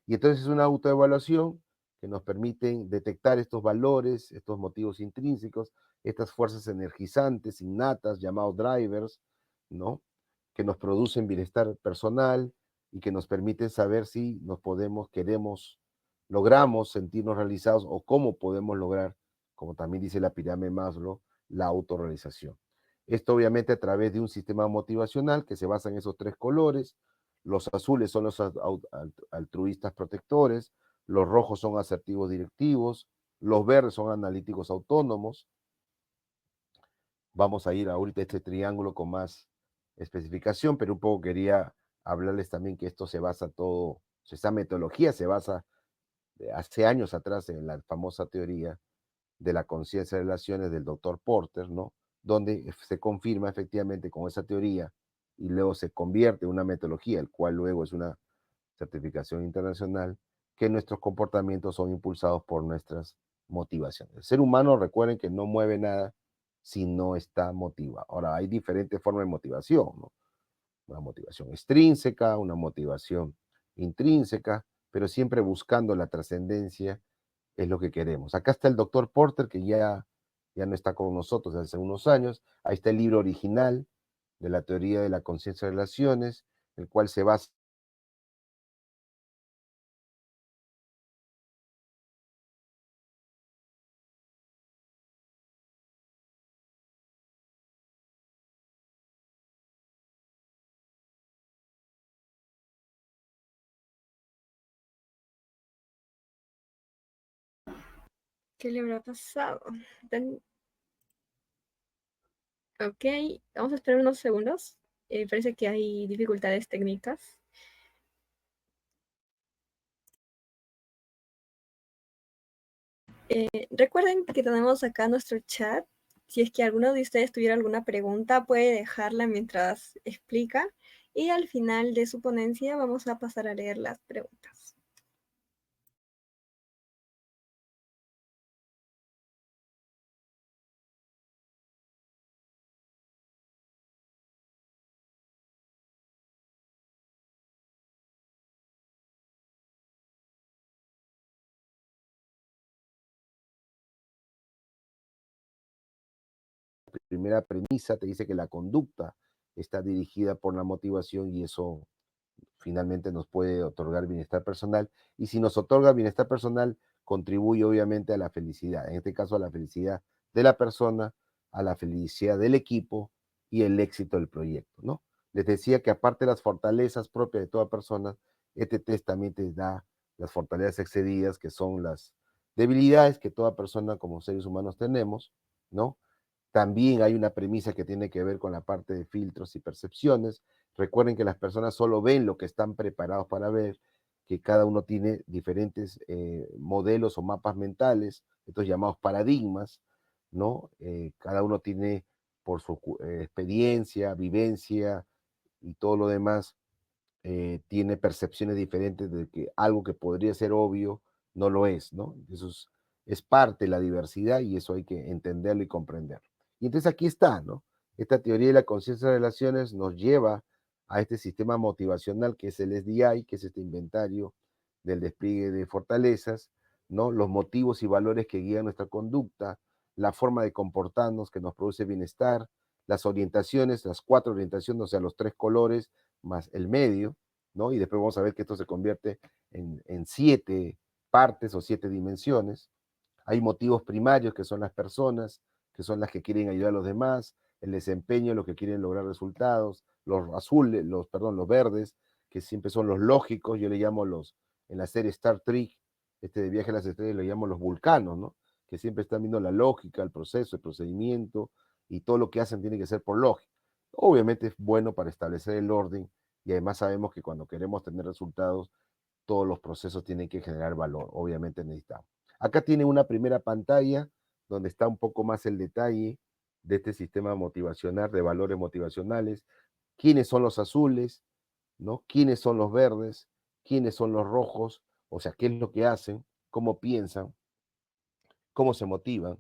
Y entonces es una autoevaluación que nos permite detectar estos valores, estos motivos intrínsecos, estas fuerzas energizantes, innatas, llamados drivers, ¿no? Que nos producen bienestar personal y que nos permiten saber si nos queremos, logramos sentirnos realizados o cómo podemos lograr, como también dice la pirámide de Maslow, la autorrealización. Esto obviamente a través de un sistema motivacional que se basa en esos tres colores. Los azules son los altruistas protectores, los rojos son asertivos directivos, los verdes son analíticos autónomos. Vamos a ir ahorita a este triángulo con más especificación, pero un poco quería hablarles también que esto se basa todo, esta metodología se basa de hace años atrás en la famosa teoría de la conciencia de relaciones del doctor Porter, ¿no? Donde se confirma efectivamente con esa teoría y luego se convierte en una metodología, el cual luego es una certificación internacional, que nuestros comportamientos son impulsados por nuestras motivaciones. El ser humano, recuerden que no mueve nada si no está motivado. Ahora, hay diferentes formas de motivación, ¿no? Una motivación extrínseca, una motivación intrínseca, pero siempre buscando la trascendencia es lo que queremos. Acá está el doctor Porter, que ya no está con nosotros desde hace unos años. Ahí está el libro original de la teoría de la conciencia de relaciones, el cual se basa ¿Qué le habrá pasado? Ok, vamos a esperar unos segundos. Parece que hay dificultades técnicas. Recuerden que tenemos acá nuestro chat. Si es que alguno de ustedes tuviera alguna pregunta, puede dejarla mientras explica. Y al final de su ponencia vamos a pasar a leer las preguntas. primera premisa, te dice que la conducta está dirigida por la motivación y eso finalmente nos puede otorgar bienestar personal. Y si nos otorga bienestar personal, contribuye obviamente a la felicidad, en este caso a la felicidad de la persona, a la felicidad del equipo y el éxito del proyecto, ¿no? Les decía que aparte de las fortalezas propias de toda persona, este test también te da las fortalezas excedidas, que son las debilidades que toda persona como seres humanos tenemos, ¿no? También hay una premisa que tiene que ver con la parte de filtros y percepciones. Recuerden que las personas solo ven lo que están preparados para ver, que cada uno tiene diferentes modelos o mapas mentales, estos llamados paradigmas, ¿no? Cada uno tiene por su experiencia, vivencia y todo lo demás, tiene percepciones diferentes de que algo que podría ser obvio no lo es, ¿no? Eso es parte de la diversidad y eso hay que entenderlo y comprenderlo. Y entonces aquí está, ¿no? Esta teoría de la conciencia de relaciones nos lleva a este sistema motivacional que es el SDI, que es este inventario del despliegue de fortalezas, ¿no? Los motivos y valores que guían nuestra conducta, la forma de comportarnos que nos produce bienestar, las orientaciones, las 4 orientaciones, o sea, los 3 colores, más el medio, ¿no? Y después vamos a ver que esto se convierte en 7 partes o 7 dimensiones. Hay motivos primarios que son las personas, que son las que quieren ayudar a los demás, el desempeño, los que quieren lograr resultados, los azules, los verdes, que siempre son los lógicos, yo le llamo en la serie Star Trek, de Viaje a las Estrellas, le llamo los vulcanos, ¿no? Que siempre están viendo la lógica, el proceso, el procedimiento, y todo lo que hacen tiene que ser por lógica. Obviamente es bueno para establecer el orden, y además sabemos que cuando queremos tener resultados, todos los procesos tienen que generar valor, obviamente necesitamos. Acá tiene una primera pantalla donde está un poco más el detalle de este sistema motivacional, de valores motivacionales, quiénes son los azules, ¿no? Quiénes son los verdes, quiénes son los rojos, o sea, qué es lo que hacen, cómo piensan, cómo se motivan,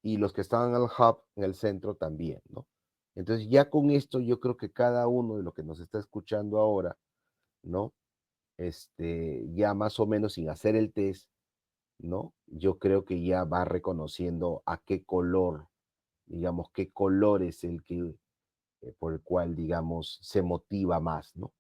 y los que están al hub, en el centro también, ¿no? Entonces ya con esto yo creo que cada uno de los que nos está escuchando ahora, ¿no? Ya más o menos sin hacer el test, ¿no? Yo creo que ya va reconociendo a qué color, digamos, qué color es el que, por el cual, digamos, se motiva más, ¿no?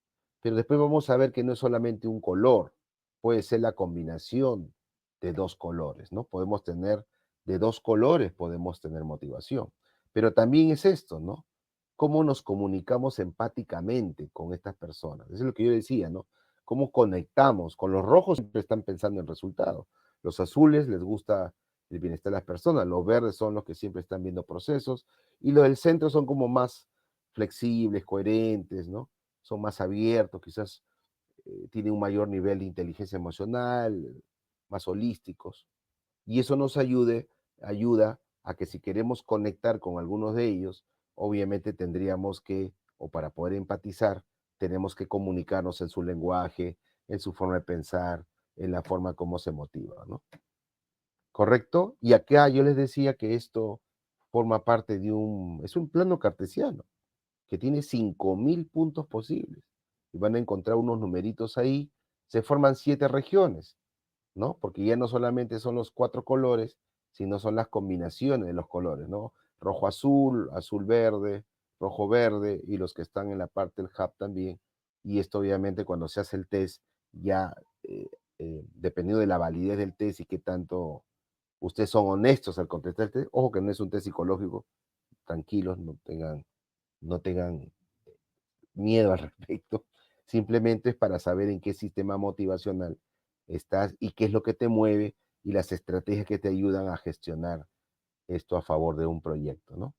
Pero después vamos a ver que no es solamente un color, puede ser la combinación de 2 colores, ¿no? Podemos tener, de 2 colores podemos tener motivación. Pero también es esto, ¿no? Cómo nos comunicamos empáticamente con estas personas. Eso es lo que yo decía, ¿no? Cómo conectamos. Con los rojos siempre están pensando en resultados. Los azules les gusta el bienestar de las personas. Los verdes son los que siempre están viendo procesos. Y los del centro son como más flexibles, coherentes, ¿no? Son más abiertos, quizás tienen un mayor nivel de inteligencia emocional, más holísticos. Y eso nos ayuda a que si queremos conectar con algunos de ellos, obviamente tendríamos que, o para poder empatizar, tenemos que comunicarnos en su lenguaje, en su forma de pensar, en la forma como se motiva, ¿no? ¿Correcto? Y acá yo les decía que esto forma parte es un plano cartesiano que tiene 5000 puntos posibles. Y van a encontrar unos numeritos ahí, se forman 7 regiones. ¿no? Porque ya no solamente son los 4 colores, sino son las combinaciones de los colores, ¿no? Rojo azul, azul verde, rojo verde y los que están en la parte del hub también. Y esto obviamente cuando se hace el test, ya dependiendo de la validez del test y qué tanto ustedes son honestos al contestar el test, ojo que no es un test psicológico, tranquilos, no tengan miedo al respecto, simplemente es para saber en qué sistema motivacional estás y qué es lo que te mueve y las estrategias que te ayudan a gestionar esto a favor de un proyecto, ¿no?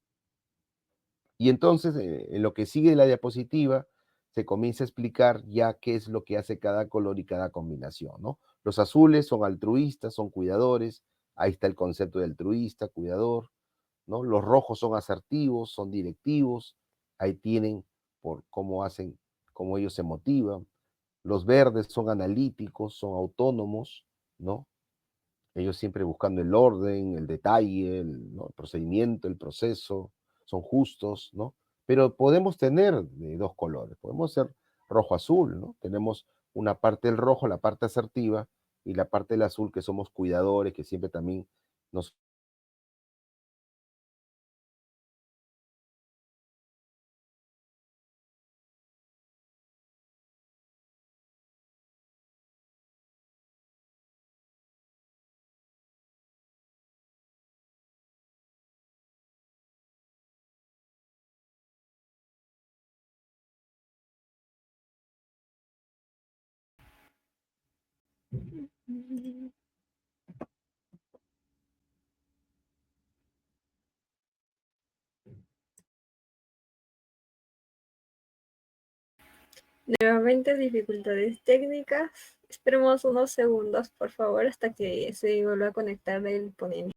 Y entonces, en lo que sigue de la diapositiva, se comienza a explicar ya qué es lo que hace cada color y cada combinación, ¿no? Los azules son altruistas, son cuidadores, ahí está el concepto de altruista, cuidador, ¿no? Los rojos son asertivos, son directivos, ahí tienen por cómo hacen, cómo ellos se motivan. Los verdes son analíticos, son autónomos, ¿no? Ellos siempre buscando el orden, el detalle, ¿no? El procedimiento, el proceso, son justos, ¿no? Pero podemos tener de dos colores, podemos ser rojo-azul, ¿no? Tenemos una parte del rojo, la parte asertiva, y la parte del azul, que somos cuidadores, que siempre también nos... Nuevamente dificultades técnicas. Esperemos unos segundos, por favor, hasta que se vuelva a conectar el ponente.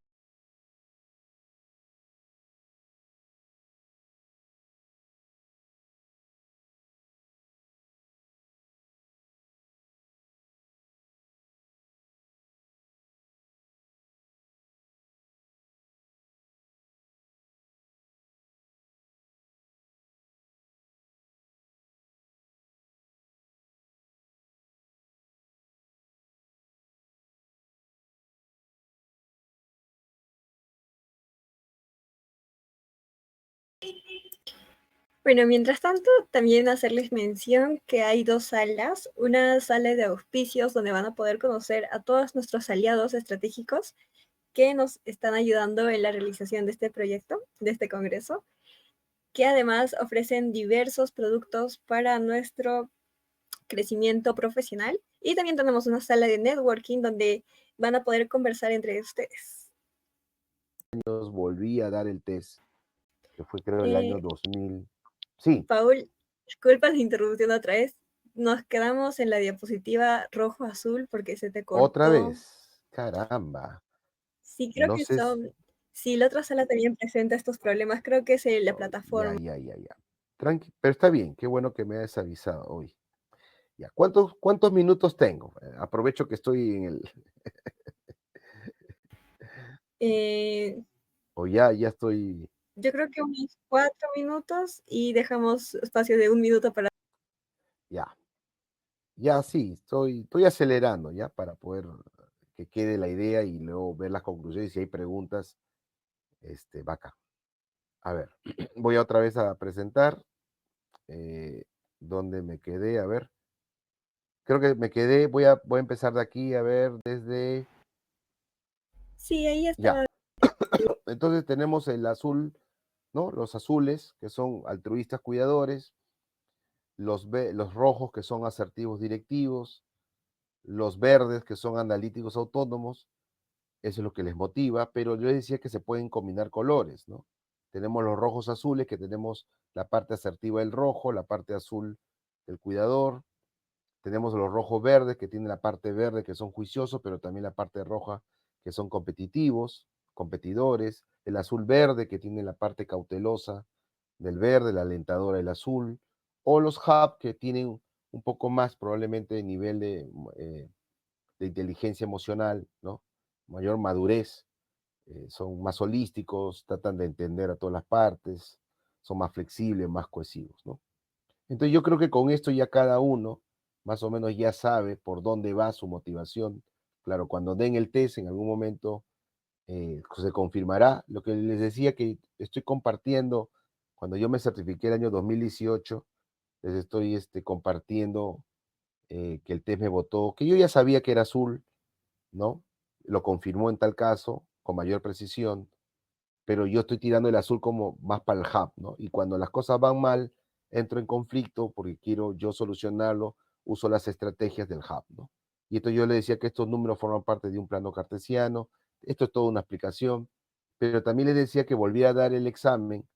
Bueno, mientras tanto, también hacerles mención que hay dos salas, una sala de auspicios donde van a poder conocer a todos nuestros aliados estratégicos que nos están ayudando en la realización de este proyecto, de este congreso, que además ofrecen diversos productos para nuestro crecimiento profesional. Y también tenemos una sala de networking donde van a poder conversar entre ustedes. Volví a dar el test, que fue creo el año Eh, 2000. Sí, Paul, disculpa la interrupción otra vez. Nos quedamos en la diapositiva rojo-azul porque se te otra cortó. vez, caramba, Sí, creo no que sé, son. Sí, la otra sala también presenta estos problemas. Creo que es la ya, plataforma. ya, ya, ya. Tranqui, pero está bien, qué bueno que me hayas avisado hoy. Ya, ¿cuántos minutos tengo? Aprovecho que estoy en el, Eh, o ya estoy, yo creo que unos 4 minutos y dejamos espacio de 1 minuto para. ya, ya sí, estoy acelerando ya para poder que quede la idea y luego ver las conclusiones. Si hay preguntas, va acá. A ver, voy otra vez a presentar. ¿Dónde me quedé? A ver, creo que me quedé, voy a empezar de aquí, a ver, desde, Sí, ahí ya. está. Entonces tenemos el azul, ¿no? Los azules, que son altruistas cuidadores, los rojos, que son asertivos directivos, los verdes, que son analíticos autónomos, eso es lo que les motiva, pero yo decía que se pueden combinar colores, ¿no? Tenemos los rojos azules, que tenemos la parte asertiva del rojo, la parte azul del cuidador, tenemos los rojos verdes, que tienen la parte verde, que son juiciosos, pero también la parte roja, que son competitivos, competidores, el azul verde, que tiene la parte cautelosa del verde, la alentadora del azul, o los hub, que tienen un poco más probablemente de nivel de inteligencia emocional, ¿no? Mayor madurez, son más holísticos, tratan de entender a todas las partes, son más flexibles, más cohesivos, ¿no? Entonces yo creo que con esto ya cada uno más o menos ya sabe por dónde va su motivación, Claro, cuando den el test en algún momento se confirmará. Lo que les decía que estoy compartiendo, cuando yo me certifiqué el año 2018, les estoy compartiendo que el test me votó, que yo ya sabía que era azul, ¿no? Lo confirmó en tal caso, con mayor precisión, pero yo estoy tirando el azul como más para el hub, ¿no? Y cuando las cosas van mal, entro en conflicto porque quiero yo solucionarlo, uso las estrategias del hub, ¿no? Y entonces yo le decía que estos números forman parte de un plano cartesiano, esto es toda una explicación, pero también le decía que volvía a dar el examen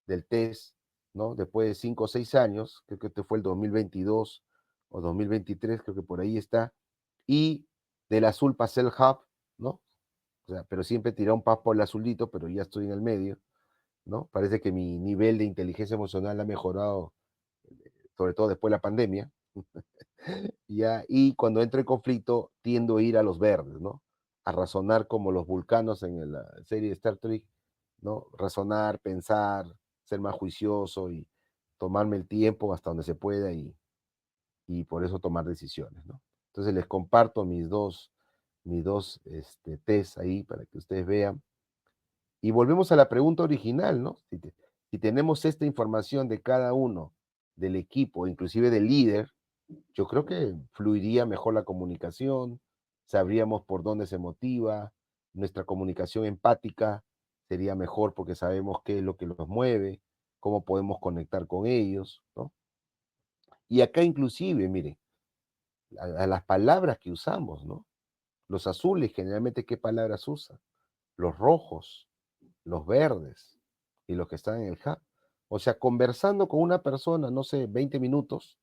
del test, ¿no? Después de 5 o 6 años, creo que este fue el 2022 o 2023, creo que por ahí está, y del azul pasé el hub, ¿no? O sea, pero siempre tiré un paso por el azulito, pero ya estoy en el medio, ¿no? Parece que mi nivel de inteligencia emocional ha mejorado, sobre todo después de la pandemia, ya, y cuando entro en conflicto tiendo a ir a los verdes, ¿no? A razonar como los vulcanos en la serie de Star Trek, ¿no? Razonar, pensar, ser más juicioso y tomarme el tiempo hasta donde se pueda y por eso tomar decisiones, ¿no? Entonces les comparto mis dos test ahí para que ustedes vean. Y volvemos a la pregunta original, ¿no? Si tenemos esta información de cada uno del equipo, inclusive del líder, yo creo que fluiría mejor la comunicación, sabríamos por dónde se motiva, nuestra comunicación empática sería mejor porque sabemos qué es lo que los mueve, cómo podemos conectar con ellos, ¿no? Y acá inclusive, mire, a las palabras que usamos, ¿no? Los azules, generalmente, ¿qué palabras usan? Los rojos, los verdes y los que están en el hub. O sea, conversando con una persona, no sé, 20 minutos,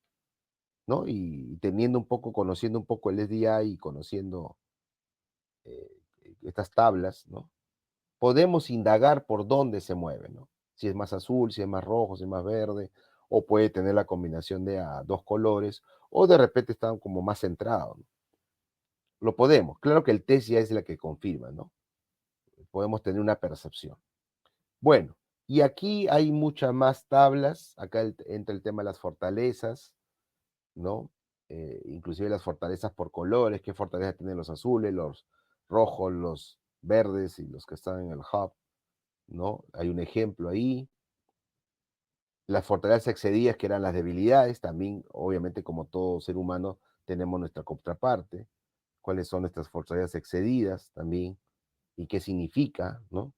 ¿no? Y teniendo un poco, conociendo un poco el SDI y conociendo eh, estas tablas, ¿no? Podemos indagar por dónde se mueve, ¿no? Si es más azul, si es más rojo, si es más verde, o puede tener la combinación de dos colores, o de repente están como más centrados, ¿no? Lo podemos. Claro que el test ya es la que confirma, ¿no? Podemos tener una percepción. Bueno, y aquí hay muchas más tablas. Acá entra el tema de las fortalezas, ¿no? Inclusive las fortalezas por colores, qué fortaleza tienen los azules, los rojos, los verdes y los que están en el hub, ¿no? Hay un ejemplo ahí. Las fortalezas excedidas, que eran las debilidades, también, obviamente, como todo ser humano, tenemos nuestra contraparte. ¿Cuáles son nuestras fortalezas excedidas también? ¿Y qué significa, no?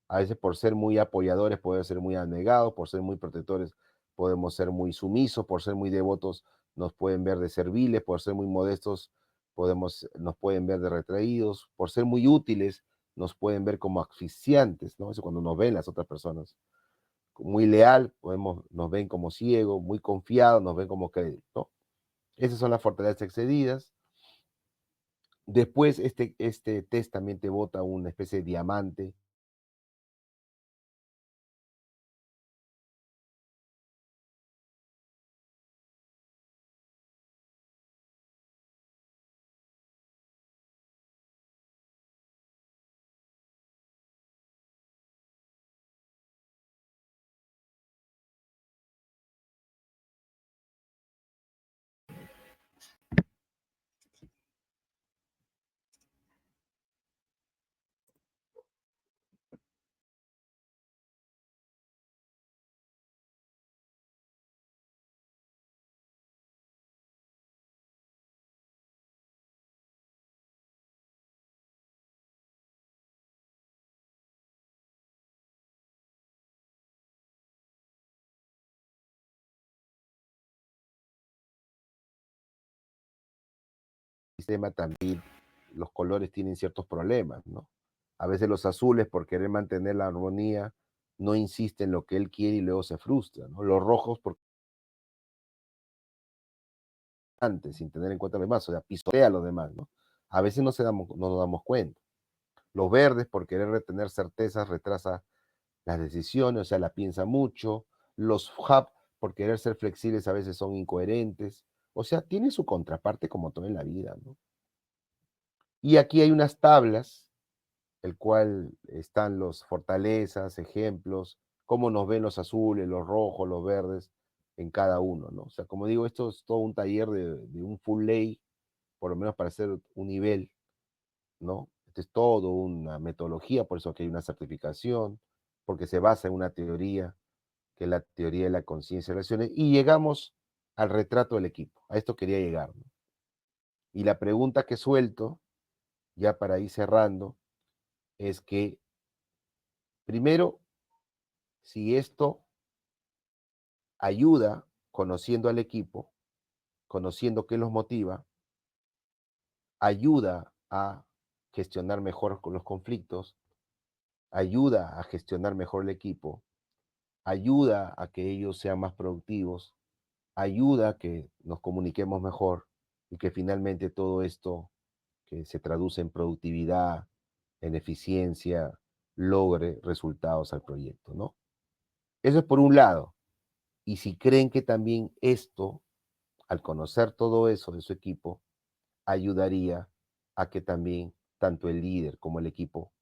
A veces por ser muy apoyadores podemos ser muy abnegados, por ser muy protectores podemos ser muy sumisos, por ser muy devotos nos pueden ver de serviles, por ser muy modestos nos pueden ver de retraídos, por ser muy útiles nos pueden ver como asfixiantes, ¿no? Eso cuando nos ven las otras personas. Muy leal, nos ven como ciego, muy confiado, nos ven como crédito, ¿no? Esas son las fortalezas excedidas. Después, este test también te bota una especie de diamante. Sistema también, los colores tienen ciertos problemas, ¿no? A veces los azules, por querer mantener la armonía, no insisten en lo que él quiere y luego se frustra, ¿no? Los rojos, porque antes, sin tener en cuenta lo demás, o sea, pisotea a los demás, ¿no? A veces no nos damos cuenta. Los verdes, por querer retener certezas, retrasa las decisiones, o sea, la piensa mucho. Los hub, por querer ser flexibles, a veces son incoherentes. O sea, tiene su contraparte como todo en la vida, ¿no? Y aquí hay unas tablas el cual están los fortalezas, ejemplos, cómo nos ven los azules, los rojos, los verdes en cada uno, ¿no? O sea, como digo, esto es todo un taller de un full lay, por lo menos para hacer un nivel, ¿no? Esto es todo una metodología, por eso que hay una certificación, porque se basa en una teoría, que es la teoría de la conciencia de relaciones, y llegamos al retrato del equipo. A esto quería llegar, ¿no? Y la pregunta que suelto, ya para ir cerrando, es que, primero, si esto ayuda conociendo al equipo, conociendo qué los motiva, ayuda a gestionar mejor con los conflictos, ayuda a gestionar mejor el equipo, ayuda a que ellos sean más productivos, ayuda a que nos comuniquemos mejor y que finalmente todo esto que se traduce en productividad, en eficiencia, logre resultados al proyecto, ¿no? Eso es por un lado. Y si creen que también esto, al conocer todo eso de su equipo, ayudaría a que también tanto el líder como el equipo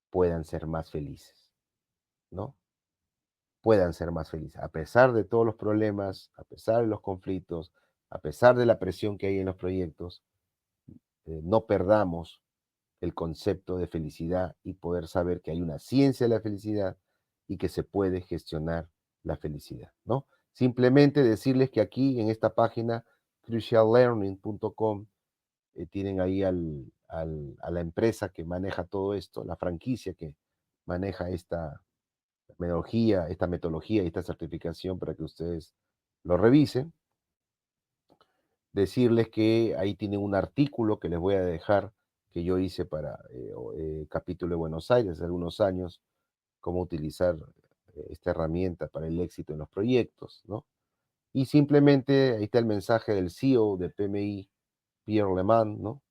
puedan ser más felices, ¿no? Puedan ser más felices, a pesar de todos los problemas, a pesar de los conflictos, a pesar de la presión que hay en los proyectos, no perdamos el concepto de felicidad y poder saber que hay una ciencia de la felicidad y que se puede gestionar la felicidad, ¿no? Simplemente decirles que aquí en esta página, cruciallearning.com, tienen ahí a la empresa que maneja todo esto, la franquicia que maneja esta metodología y esta certificación para que ustedes lo revisen. Decirles que ahí tienen un artículo que les voy a dejar que yo hice para Capítulo de Buenos Aires hace algunos años, cómo utilizar esta herramienta para el éxito en los proyectos, ¿no? Y simplemente ahí está el mensaje del CEO de PMI, Pierre Lemán, ¿no?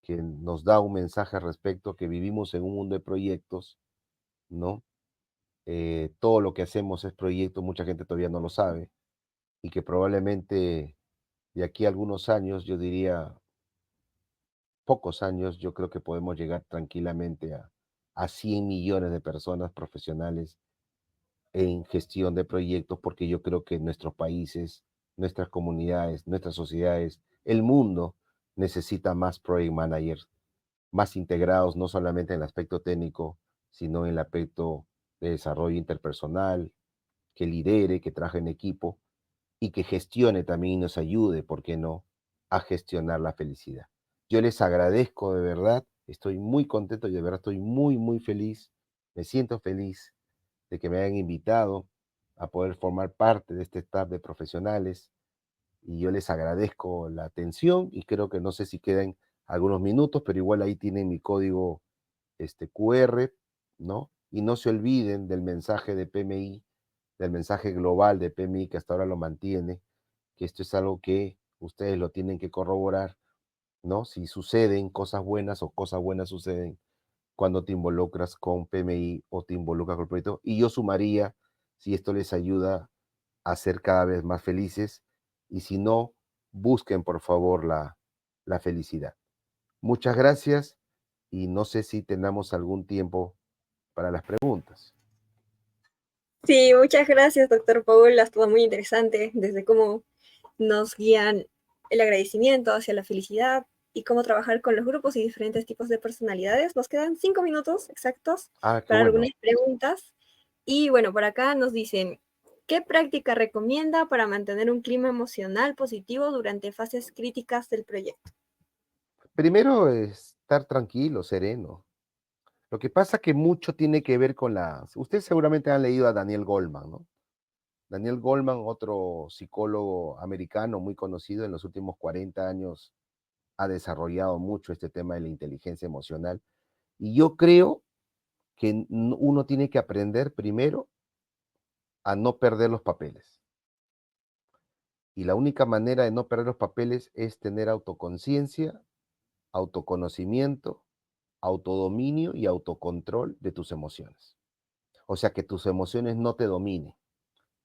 Que nos da un mensaje al respecto, que vivimos en un mundo de proyectos, ¿no? Todo lo que hacemos es proyecto, mucha gente todavía no lo sabe, y que probablemente de aquí a algunos años, yo diría pocos años, yo creo que podemos llegar tranquilamente a 100 millones de personas profesionales en gestión de proyectos, porque yo creo que nuestros países, nuestras comunidades, nuestras sociedades, el mundo necesita más project managers, más integrados, no solamente en el aspecto técnico, sino en el aspecto de desarrollo interpersonal, que lidere, que trabaje en equipo y que gestione también y nos ayude, ¿por qué no?, a gestionar la felicidad. Yo les agradezco de verdad, estoy muy contento y de verdad estoy muy, muy feliz, me siento feliz de que me hayan invitado a poder formar parte de este staff de profesionales y yo les agradezco la atención y creo que no sé si quedan algunos minutos, pero igual ahí tienen mi código QR, ¿no? Y no se olviden del mensaje de PMI, del mensaje global de PMI que hasta ahora lo mantiene, que esto es algo que ustedes lo tienen que corroborar, ¿no? Si suceden cosas buenas o cosas buenas suceden cuando te involucras con PMI o te involucras con el proyecto. Y yo sumaría, si esto les ayuda a ser cada vez más felices, y si no, busquen por favor la felicidad. Muchas gracias y no sé si tenemos algún tiempo para las preguntas. Sí, muchas gracias, doctor Paul. Ha estado muy interesante desde cómo nos guían el agradecimiento hacia la felicidad y cómo trabajar con los grupos y diferentes tipos de personalidades. Nos quedan 5 minutos exactos Ah, qué para bueno. algunas preguntas. Y bueno, por acá nos dicen, ¿qué práctica recomienda para mantener un clima emocional positivo durante fases críticas del proyecto? Primero, estar tranquilo, sereno. Lo que pasa que mucho tiene que ver con ustedes seguramente han leído a Daniel Goleman, ¿no? Daniel Goleman, otro psicólogo americano muy conocido en los últimos 40 años, ha desarrollado mucho este tema de la inteligencia emocional. Y yo creo que uno tiene que aprender primero a no perder los papeles. Y la única manera de no perder los papeles es tener autoconciencia, autoconocimiento, autodominio y autocontrol de tus emociones. O sea, que tus emociones no te dominen,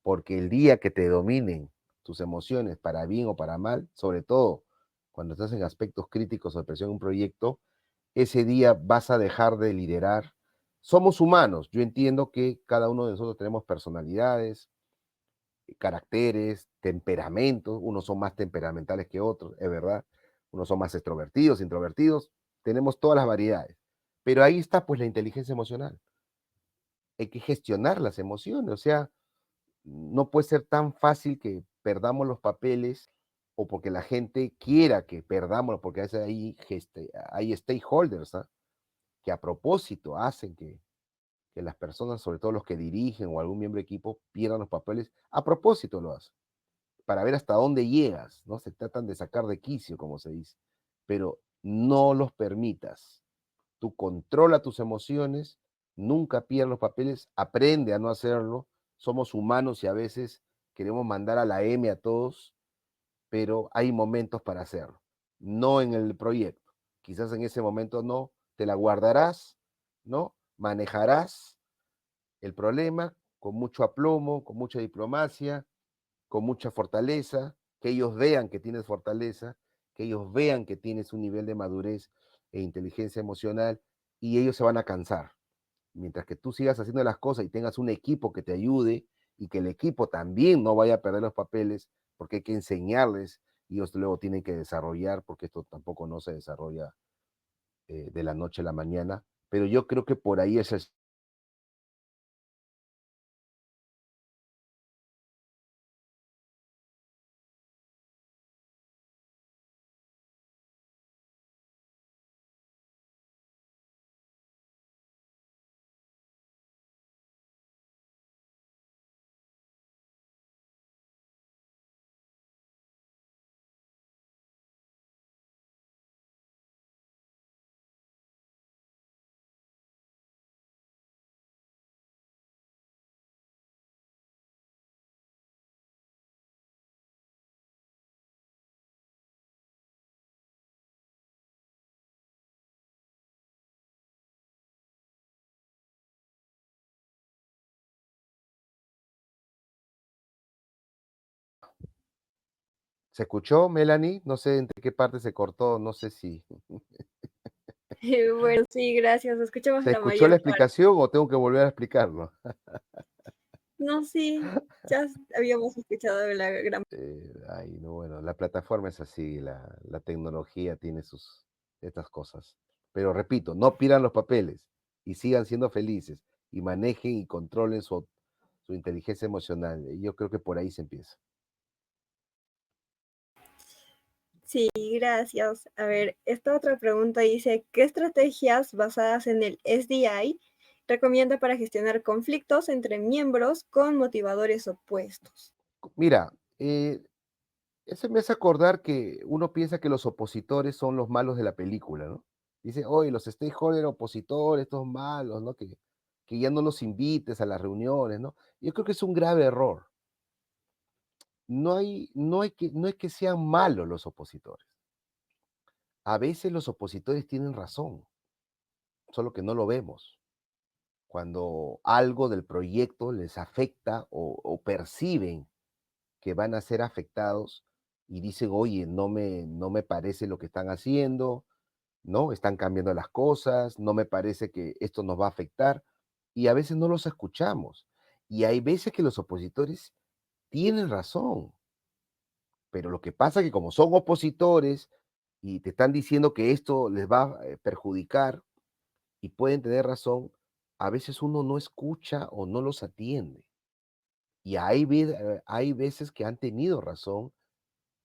porque el día que te dominen tus emociones, para bien o para mal, sobre todo cuando estás en aspectos críticos o de presión en un proyecto, ese día vas a dejar de liderar. Somos humanos, yo entiendo que cada uno de nosotros tenemos personalidades, caracteres, temperamentos, unos son más temperamentales que otros, es verdad, unos son más extrovertidos, introvertidos, tenemos todas las variedades. Pero ahí está pues la inteligencia emocional. Hay que gestionar las emociones, o sea, no puede ser tan fácil que perdamos los papeles o porque la gente quiera que perdamos, porque a veces hay stakeholders, ¿ah? Que a propósito hacen que las personas, sobre todo los que dirigen o algún miembro de equipo, pierdan los papeles, a propósito lo hacen, para ver hasta dónde llegas, ¿no? Se tratan de sacar de quicio, como se dice, pero no los permitas. Tú controla tus emociones, nunca pierdas los papeles, aprende a no hacerlo. Somos humanos y a veces queremos mandar a la M a todos, pero hay momentos para hacerlo. No en el proyecto. Quizás en ese momento no, te la guardarás, ¿no? Manejarás el problema con mucho aplomo, con mucha diplomacia, con mucha fortaleza, que ellos vean que tienes fortaleza, que ellos vean que tienes un nivel de madurez e inteligencia emocional y ellos se van a cansar. Mientras que tú sigas haciendo las cosas y tengas un equipo que te ayude y que el equipo también no vaya a perder los papeles, porque hay que enseñarles y ellos luego tienen que desarrollar, porque esto tampoco no se desarrolla de la noche a la mañana, pero yo creo que por ahí es el... ¿Se escuchó, Melanie? No sé entre qué parte se cortó, no sé si... Bueno, sí, gracias. Escuchamos ¿Se la escuchó la mayor parte. explicación o tengo que volver a explicarlo? No, sí, ya habíamos escuchado la gran... Ay, no, bueno, la plataforma es así, la tecnología tiene estas cosas. Pero repito, no pidan los papeles y sigan siendo felices y manejen y controlen su inteligencia emocional. Y yo creo que por ahí se empieza. Sí, gracias. A ver, esta otra pregunta dice, ¿qué estrategias basadas en el SDI recomienda para gestionar conflictos entre miembros con motivadores opuestos? Mira, eso me hace acordar que uno piensa que los opositores son los malos de la película, ¿no? Dice, oye, los stakeholders opositores, estos malos, ¿no? Que ya no los invites a las reuniones, ¿no? Yo creo que es un grave error. No hay que sean malos los opositores. A veces los opositores tienen razón, solo que no lo vemos. Cuando algo del proyecto les afecta o perciben que van a ser afectados y dicen, oye, no me parece lo que están haciendo, ¿no? Están cambiando las cosas, no me parece que esto nos va a afectar, y a veces no los escuchamos. Y hay veces que los opositores tienen razón, pero lo que pasa es que como son opositores y te están diciendo que esto les va a perjudicar y pueden tener razón, a veces uno no escucha o no los atiende. Y hay veces que han tenido razón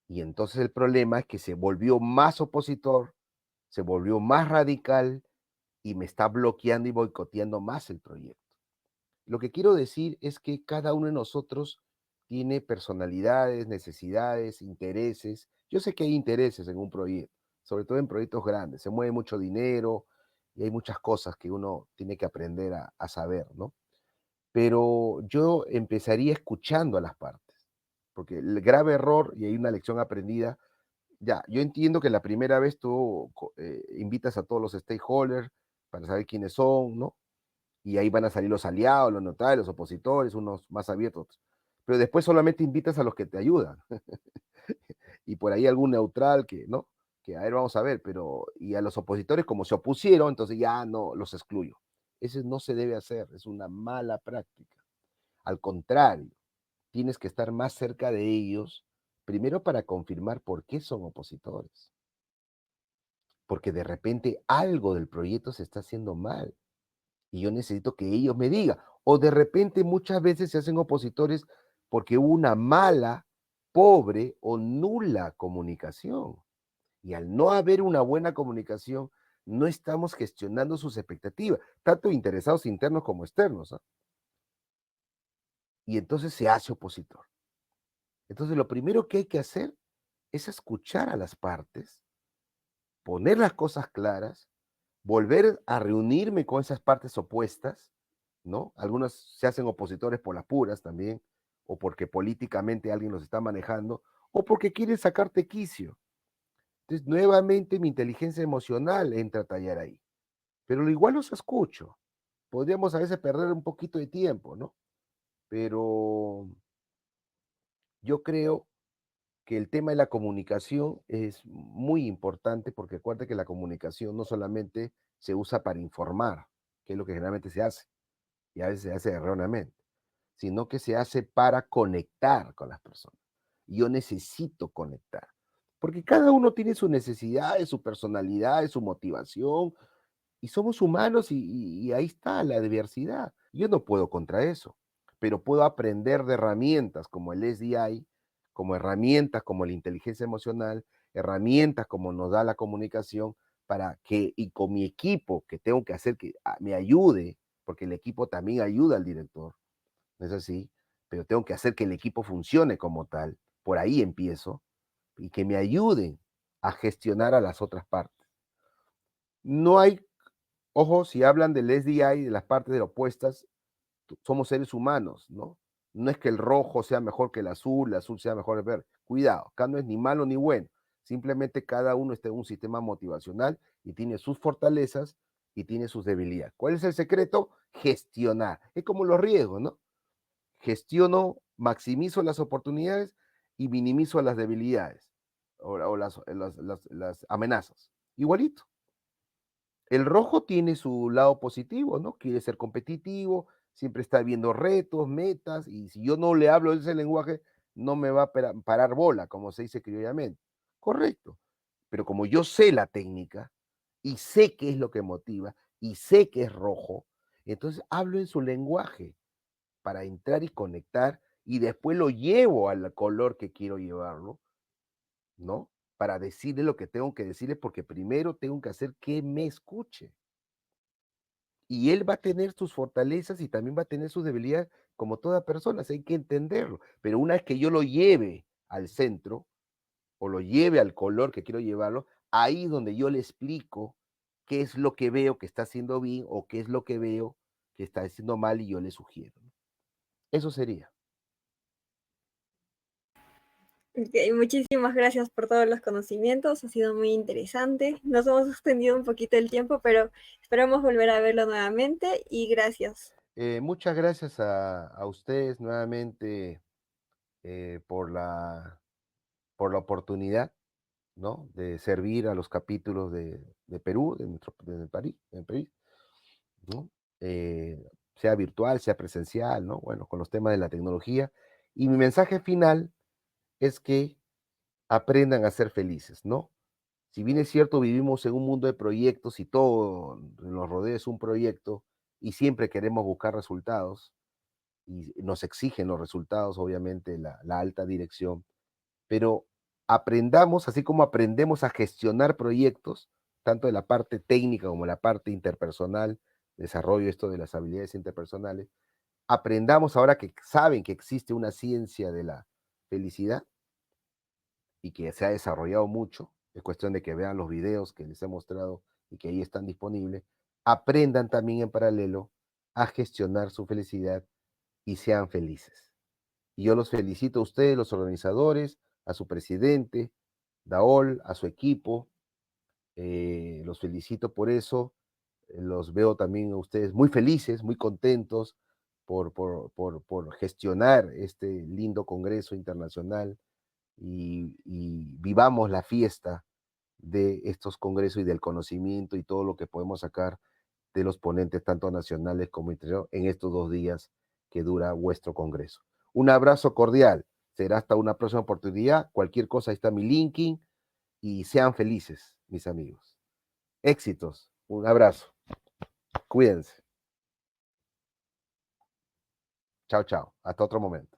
y entonces el problema es que se volvió más opositor, se volvió más radical y me está bloqueando y boicoteando más el proyecto. Lo que quiero decir es que cada uno de nosotros tiene personalidades, necesidades, intereses. Yo sé que hay intereses en un proyecto, sobre todo en proyectos grandes. Se mueve mucho dinero y hay muchas cosas que uno tiene que aprender a saber, ¿no? Pero yo empezaría escuchando a las partes, porque el grave error, y hay una lección aprendida, ya, yo entiendo que la primera vez tú invitas a todos los stakeholders para saber quiénes son, ¿no? Y ahí van a salir los aliados, los neutrales, los opositores, unos más abiertos. Pero después solamente invitas a los que te ayudan. Y por ahí algún neutral que, ¿no? Que a ver, vamos a ver, pero, y a los opositores como se opusieron, entonces ya no los excluyo. Eso no se debe hacer, es una mala práctica. Al contrario, tienes que estar más cerca de ellos, primero para confirmar por qué son opositores. porque de repente algo del proyecto se está haciendo mal y yo necesito que ellos me digan. O de repente muchas veces se hacen opositores porque hubo una mala, pobre o nula comunicación. Y al no haber una buena comunicación, no estamos gestionando sus expectativas, tanto interesados internos como externos, ¿ah? Y entonces se hace opositor. Entonces lo primero que hay que hacer es escuchar a las partes, poner las cosas claras, volver a reunirme con esas partes opuestas, ¿no? Algunos se hacen opositores por las puras también, o porque políticamente alguien los está manejando, o porque quieren sacarte quicio. Entonces, nuevamente mi inteligencia emocional entra a tallar ahí. Pero igual los escucho. Podríamos a veces perder un poquito de tiempo, ¿no? Pero yo creo que el tema de la comunicación es muy importante porque acuérdate que la comunicación no solamente se usa para informar, que es lo que generalmente se hace, y a veces se hace erróneamente, sino que se hace para conectar con las personas. Y yo necesito conectar, porque cada uno tiene sus necesidades, su personalidad, su motivación, y somos humanos y ahí está la diversidad. Yo no puedo contra eso, pero puedo aprender de herramientas como el SDI, como herramientas como la inteligencia emocional, herramientas como nos da la comunicación para que, y con mi equipo que tengo que hacer que me ayude, porque el equipo también ayuda al director, ¿no es así? Pero tengo que hacer que el equipo funcione como tal, por ahí empiezo, y que me ayuden a gestionar a las otras partes. No hay. Ojo, si hablan del SDI, de las partes de opuestas, somos seres humanos, ¿no? No es que el rojo sea mejor que el azul sea mejor que el verde. Cuidado, acá no es ni malo ni bueno. Simplemente cada uno está en un sistema motivacional y tiene sus fortalezas y tiene sus debilidades. ¿Cuál es el secreto? Gestionar. Es como los riesgos, ¿no? Gestiono, maximizo las oportunidades y minimizo las debilidades o las amenazas. Igualito. El rojo tiene su lado positivo, ¿no? Quiere ser competitivo, siempre está viendo retos, metas, y si yo no le hablo ese lenguaje, no me va a parar bola, como se dice criollamente. Correcto. Pero como yo sé la técnica y sé qué es lo que motiva y sé que es rojo, entonces hablo en su lenguaje para entrar y conectar y después lo llevo al color que quiero llevarlo, ¿no? Para decirle lo que tengo que decirle, porque primero tengo que hacer que me escuche. Y él va a tener sus fortalezas y también va a tener sus debilidades como toda persona, hay que entenderlo. Pero una vez que yo lo lleve al centro o lo lleve al color que quiero llevarlo, ahí es donde yo le explico qué es lo que veo que está haciendo bien o qué es lo que veo que está haciendo mal y yo le sugiero, ¿no? Eso sería. Ok, muchísimas gracias por todos los conocimientos, ha sido muy interesante. Nos hemos extendido un poquito el tiempo, pero esperamos volver a verlo nuevamente y gracias. Muchas gracias a ustedes nuevamente por la oportunidad, ¿no? De servir a los capítulos de Perú, de París, ¿no? Sea virtual, sea presencial, ¿no? Bueno, con los temas de la tecnología. Y mi mensaje final es que aprendan a ser felices, ¿no? Si bien es cierto, vivimos en un mundo de proyectos y todo nos rodea es un proyecto y siempre queremos buscar resultados y nos exigen los resultados, obviamente, la alta dirección, pero aprendamos, así como aprendemos a gestionar proyectos, tanto de la parte técnica como la parte interpersonal, desarrollo esto de las habilidades interpersonales, aprendamos ahora que saben que existe una ciencia de la felicidad y que se ha desarrollado mucho, es cuestión de que vean los videos que les he mostrado y que ahí están disponibles, aprendan también en paralelo a gestionar su felicidad y sean felices. Y yo los felicito a ustedes, los organizadores, a su presidente, Daol, a su equipo, los felicito por eso, los veo también a ustedes muy felices, muy contentos por gestionar este lindo Congreso Internacional y vivamos la fiesta de estos congresos y del conocimiento y todo lo que podemos sacar de los ponentes, tanto nacionales como internacionales, en estos 2 días que dura vuestro congreso. Un abrazo cordial. Será hasta una próxima oportunidad. Cualquier cosa, ahí está mi linking y sean felices, mis amigos. Éxitos. Un abrazo. Cuídense. Chao, chao. Hasta otro momento.